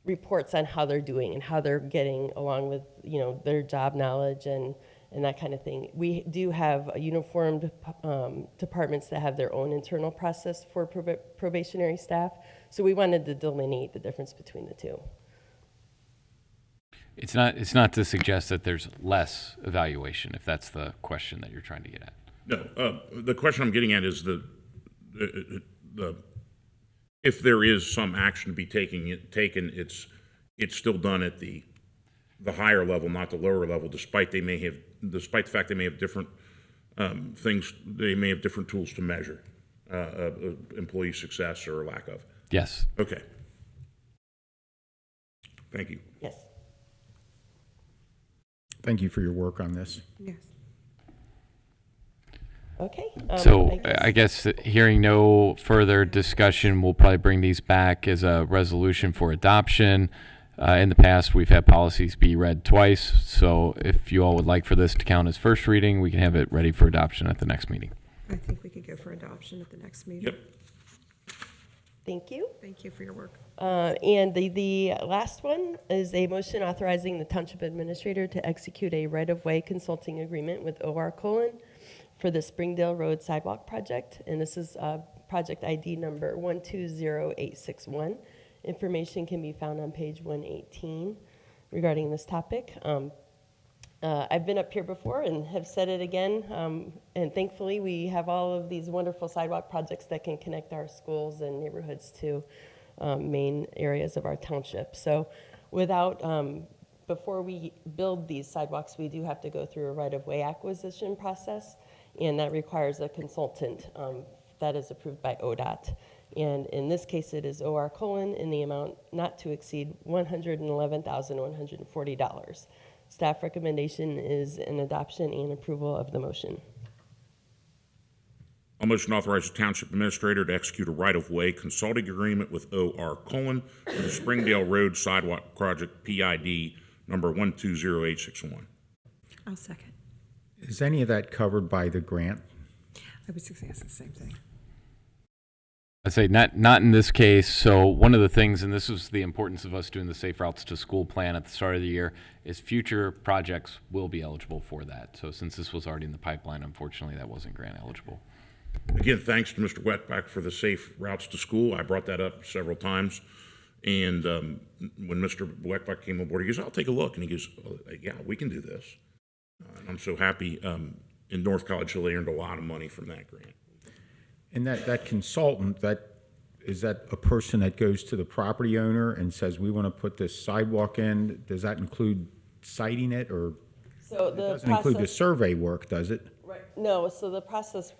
reports on how they're doing and how they're getting along with, their job knowledge and that kind of thing. We do have uniformed departments that have their own internal process for probationary staff, so we wanted to delineate the difference between the two. It's not to suggest that there's less evaluation, if that's the question that you're trying to get at. No, the question I'm getting at is the if there is some action to be taken, it's still done at the higher level, not the lower level, despite the fact they may have different things, they may have different tools to measure employee success or lack of. Yes. Okay. Thank you. Yes. Thank you for your work on this. Yes. Okay. So I guess hearing no further discussion, we'll probably bring these back as a resolution for adoption. In the past, we've had policies be read twice, so if you all would like for this to count as first reading, we can have it ready for adoption at the next meeting. I think we could go for adoption at the next meeting. Yep. Thank you. Thank you for your work. And the last one is a motion authorizing the Township Administrator to execute a right-of-way consulting agreement with OR Colerain for the Springdale Road Sidewalk Project. And this is project ID number 120861. Information can be found on page 118 regarding this topic. I've been up here before and have said it again, and thankfully we have all of these wonderful sidewalk projects that can connect our schools and neighborhoods to main areas of our township. So before we build these sidewalks, we do have to go through a right-of-way acquisition process, and that requires a consultant that is approved by ODOT. And in this case, it is OR Colerain in the amount not to exceed $111,140. Staff recommendation is an adoption and approval of the motion. I'll motion to authorize the Township Administrator to execute a right-of-way consulting agreement with OR Colerain for the Springdale Road Sidewalk Project PID number 120861. I'll second. Is any of that covered by the grant? I would suggest the same thing. I'd say not in this case. So one of the things, and this is the importance of us doing the Safe Routes to School plan at the start of the year, is future projects will be eligible for that. So since this was already in the pipeline, unfortunately, that wasn't grant eligible. Again, thanks to Mr. Wetback for the Safe Routes to School. I brought that up several times. And when Mr. Wetback came aboard, he goes, I'll take a look. And he goes, oh, yeah, we can do this. And I'm so happy. In North College Hill, they earned a lot of money from that grant. And that consultant, is that a person that goes to the property owner and says, we want to put this sidewalk in? Does that include citing it, or So it the doesn't include the process, survey work, does it? right, no, so the process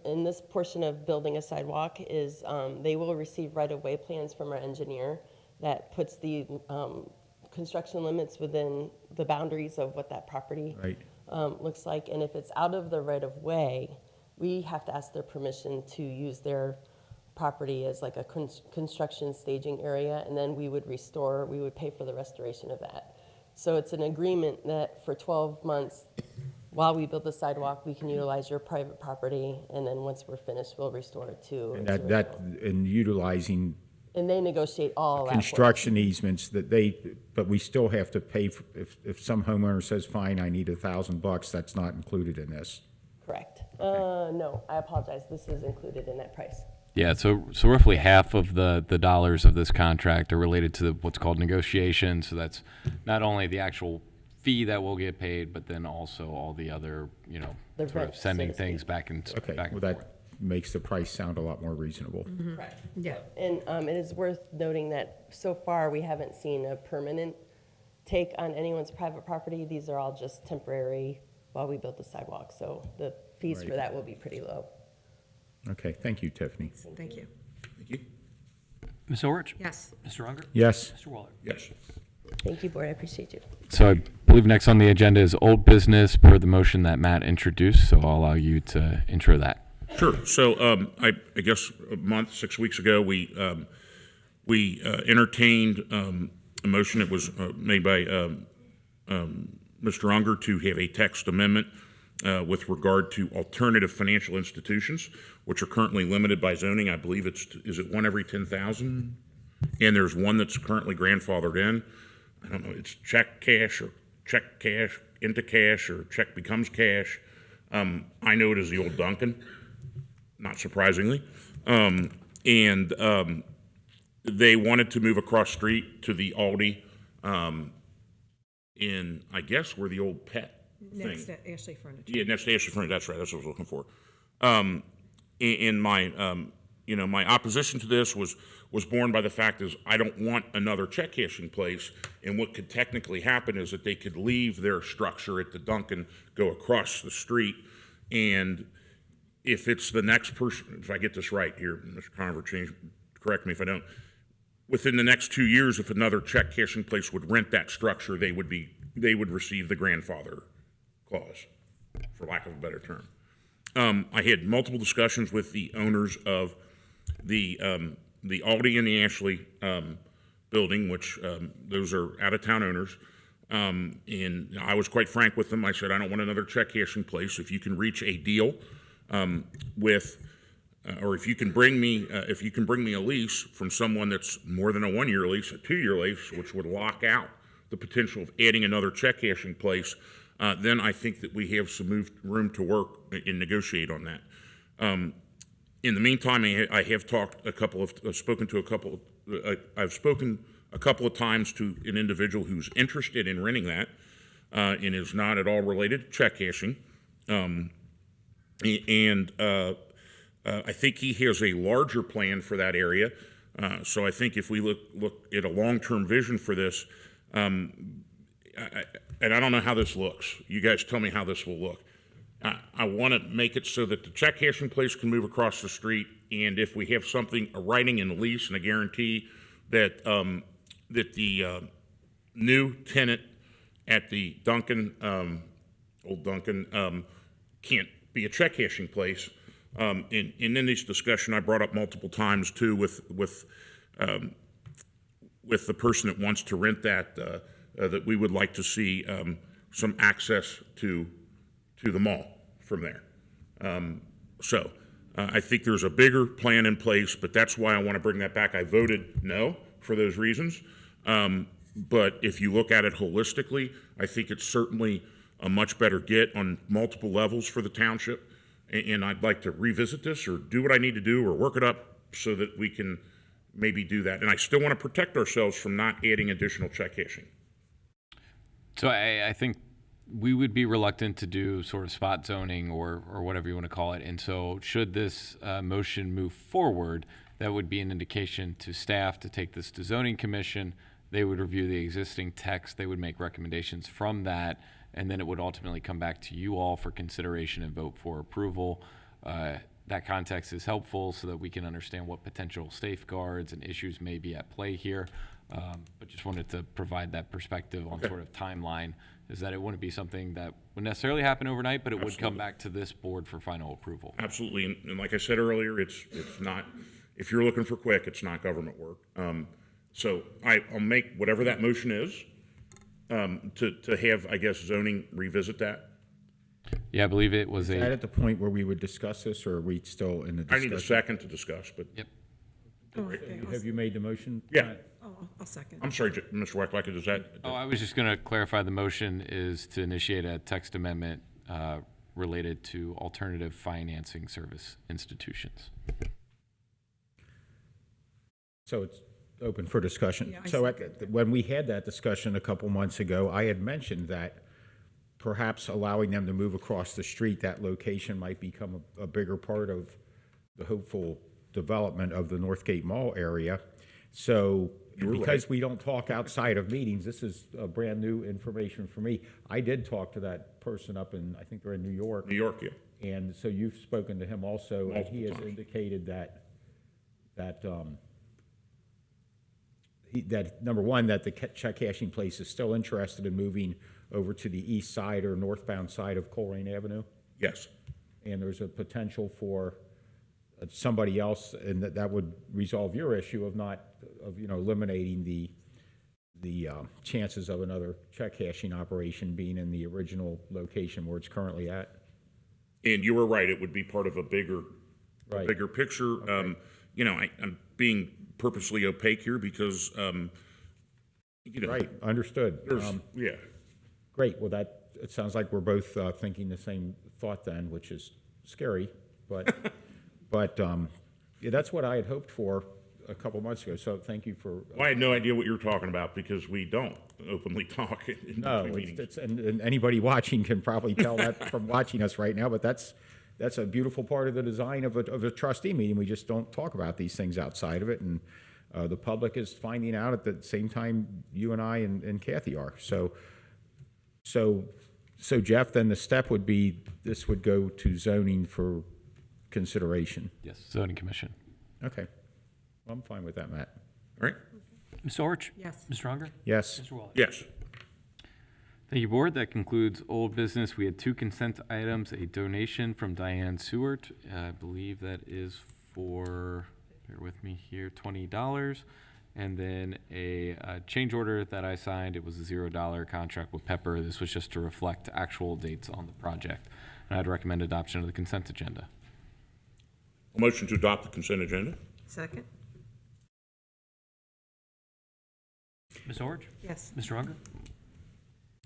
in this portion of building a sidewalk is they will receive right-of-way plans from our engineer that puts the construction limits within the boundaries of what that property Right. looks like. And if it's out of the right-of-way, we have to ask their permission to use their property as like a construction staging area, and then we would pay for the restoration of that. So it's an agreement that for 12 months, while we build the sidewalk, we can utilize your private property, and then once we're finished, we'll restore it to And its in utilizing and they negotiate all that. construction easements but we still have to pay for, if some homeowner says, fine, I need $1,000, that's not included in this. Correct. No, I apologize. This is included in that price. Yeah, so roughly half of the dollars of this contract are related to what's called negotiation. So that's not only the actual fee that will get paid, but then also all the other, The sort rent, of sending so to things speak. back and Okay, back well, and forth. that makes the price sound a lot more reasonable. Correct. Yeah. And it is worth noting that so far, we haven't seen a permanent take on anyone's private property. These are all just temporary while we build the sidewalk. So the fees for Right. that will be pretty low. Okay, thank you, Tiffany. Thank you. Thank you. Ms. Orich? Yes. Mr. Unger? Yes. Mr. Waller? Yes. Thank you, Board. I appreciate you. So I believe next on the agenda is old business per the motion that Matt introduced. So I'll allow you to intro that. Sure. So I guess a month, 6 weeks ago, we entertained a motion that was made by Mr. Unger to have a text amendment with regard to alternative financial institutions, which are currently limited by zoning. I believe is it one every 10,000? And there's one that's currently grandfathered in. I don't know, it's check cash or check cash into cash or check becomes cash. I know it as the old Duncan, not surprisingly. They wanted to move across street to the Aldi in, I guess, where the old pet Next thing. to Ashley Furniture. Yeah, next to Ashley Furniture, that's right, that's what I was looking for. In my, my opposition to this was born by the fact is I don't want another check cashing place, and what could technically happen is that they could leave their structure at the Dunkin', go across the street And if it's the next person, if I get this right here, Mr. Conover, correct me if I don't, within the next 2 years, if another check cashing place would rent that structure, they would receive the grandfather clause, for lack of a better term. I had multiple discussions with the owners of the Aldi and the Ashley building, which those are out-of-town owners. And I was quite frank with them. I said, I don't want another check cashing place. If you can reach a deal or if you can bring me a lease from someone that's more than a 1-year lease, a 2-year lease, which would lock out the potential of adding another check cashing place, then I think that we have some room to work and negotiate on that. In the meantime, I've spoken a couple of times to an individual who's interested in renting that and is not at all related to check cashing. I think he has a larger plan for that area. So I think if we look at a long-term vision for this, and I don't know how this looks. You guys tell me how this will look. I want to make it so that the check cashing place can move across the street, and if we have something, a writing in the lease and a guarantee that the new tenant at the Duncan, old Duncan, can't be a check cashing place. And in this discussion, I brought up multiple times too with the person that wants to rent that that we would like to see some access to the mall from there. So I think there's a bigger plan in place, but that's why I want to bring that back. I voted no for those reasons. But if you look at it holistically, I think it's certainly a much better get on multiple levels for the township. And I'd like to revisit this or do what I need to do or work it up so that we can maybe do that. And I still want to protect ourselves from not adding additional check cashing. So I think we would be reluctant to do sort of spot zoning or whatever you want to call it. And so should this motion move forward, that would be an indication to staff to take this to zoning commission. They would review the existing text. They would make recommendations from that. And then it would ultimately come back to you all for consideration and vote for approval. That context is helpful so that we can understand what potential safeguards and issues may be at play here. But just wanted to provide that perspective on sort of timeline, is that it wouldn't be something that would necessarily happen overnight, but it would come back to this board for final approval. Absolutely. And like I said earlier, it's not, if you're looking for quick, it's not government work. So I'll make whatever that motion is. To have, I guess, zoning revisit that? Yeah, I believe it was Is that at the point where we would discuss this, or are we still in the I discussion? need a second to discuss, but. Yep. Have you made the motion? Yeah. I'll second. I'm sorry, Mr. Wacklacka, does that? Oh, I was just going to clarify the motion is to initiate a text amendment related to alternative financing service institutions. So it's open for discussion. Yeah, I So second. when we had that discussion a couple months ago, I had mentioned that perhaps allowing them to move across the street, that location might become a bigger part of the hopeful development of the Northgate Mall area. So because we don't talk outside of meetings, this is brand new information for me. I did talk to that person up in, I think they're in New York. New York, yeah. And so you've spoken to him also, and he has Multiple times. indicated that number one, that the check cashing place is still interested in moving over to the east side or northbound side of Colerain Avenue. Yes. And there's a potential for somebody else, and that would resolve your issue of eliminating the chances of another check cashing operation being in the original location where it's currently at. And you were right, it would be part of a bigger Right. picture. Okay. I'm being purposely opaque here because, Right, understood. Yeah. Great, well, it sounds like we're both thinking the same thought then, which is scary, but, yeah, that's what I had hoped for a couple months ago, so thank you for. Well, I had no idea what you were talking about because we don't openly talk in No, between meetings. and anybody watching can probably tell that from watching us right now, but that's a beautiful part of the design of a trustee meeting. We just don't talk about these things outside of it, and the public is finding out at the same time you and I and Kathy are. So So Jeff, then the step would be, this would go to zoning for consideration. Yes, zoning commission. Okay. Well, I'm fine with that, Matt. All right? Ms. Orich? Yes. Mr. Unger? Yes. Mr. Waller? Yes. Thank you, Board. That concludes old business. We had 2 consent items, a donation from Diane Seward. I believe that is for, bear with me here, $20. And then a change order that I signed. It was a $0 contract with Pepper. This was just to reflect actual dates on the project. And I'd recommend adoption of the consent agenda. A motion to adopt the consent agenda? Second? Ms. Orich? Yes. Mr. Unger?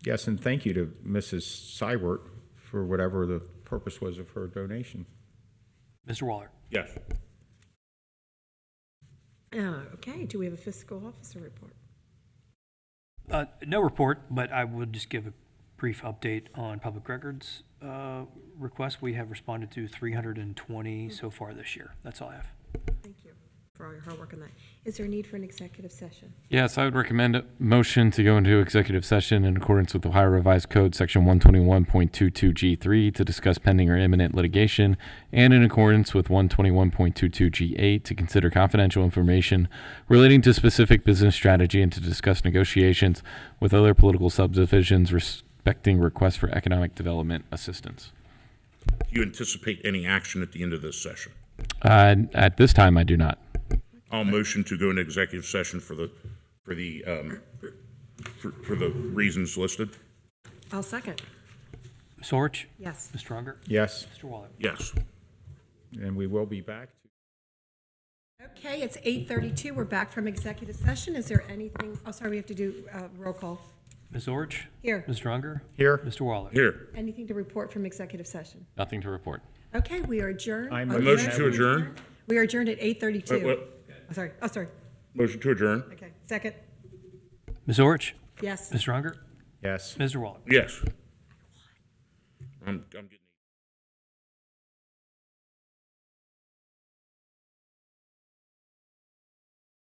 Yes, and thank you to Mrs. Sywert for whatever the purpose was of her donation. Mr. Waller? Yes. Okay, do we have a fiscal officer report? No report, but I will just give a brief update on public records requests. We have responded to 320 so far this year. That's all I have. Thank you for all your hard work on that. Is there a need for an executive session? Yes, I would recommend a motion to go into executive session in accordance with Ohio Revised Code, Section 121.22G3, to discuss pending or imminent litigation, and in accordance with 121.22G8, to consider confidential information relating to specific business strategy and to discuss negotiations with other political subdivisions respecting requests for economic development assistance. Do you anticipate any action at the end of this session? At this time, I do not. I'll motion to go into executive session for the reasons listed. I'll second. Ms. Orich? Yes. Mr. Unger? Yes, Mr. Waller? Yes. and we will be back. Okay, it's 8:32. We're back from executive session. Is there anything, oh, sorry, we have to do roll call. Ms. Orich? Here. Mr. Unger? Here. Mr. Waller? Here. Anything to report from executive session? Nothing to report. Okay, we are adjourned. I A motion motion to adjourn? We are adjourned at 8:32. Wait. Oh, sorry. Motion to adjourn? Okay, second. Ms. Orich? Yes. Mr. Unger? Yes. Mr. Waller? Yes. I'm getting.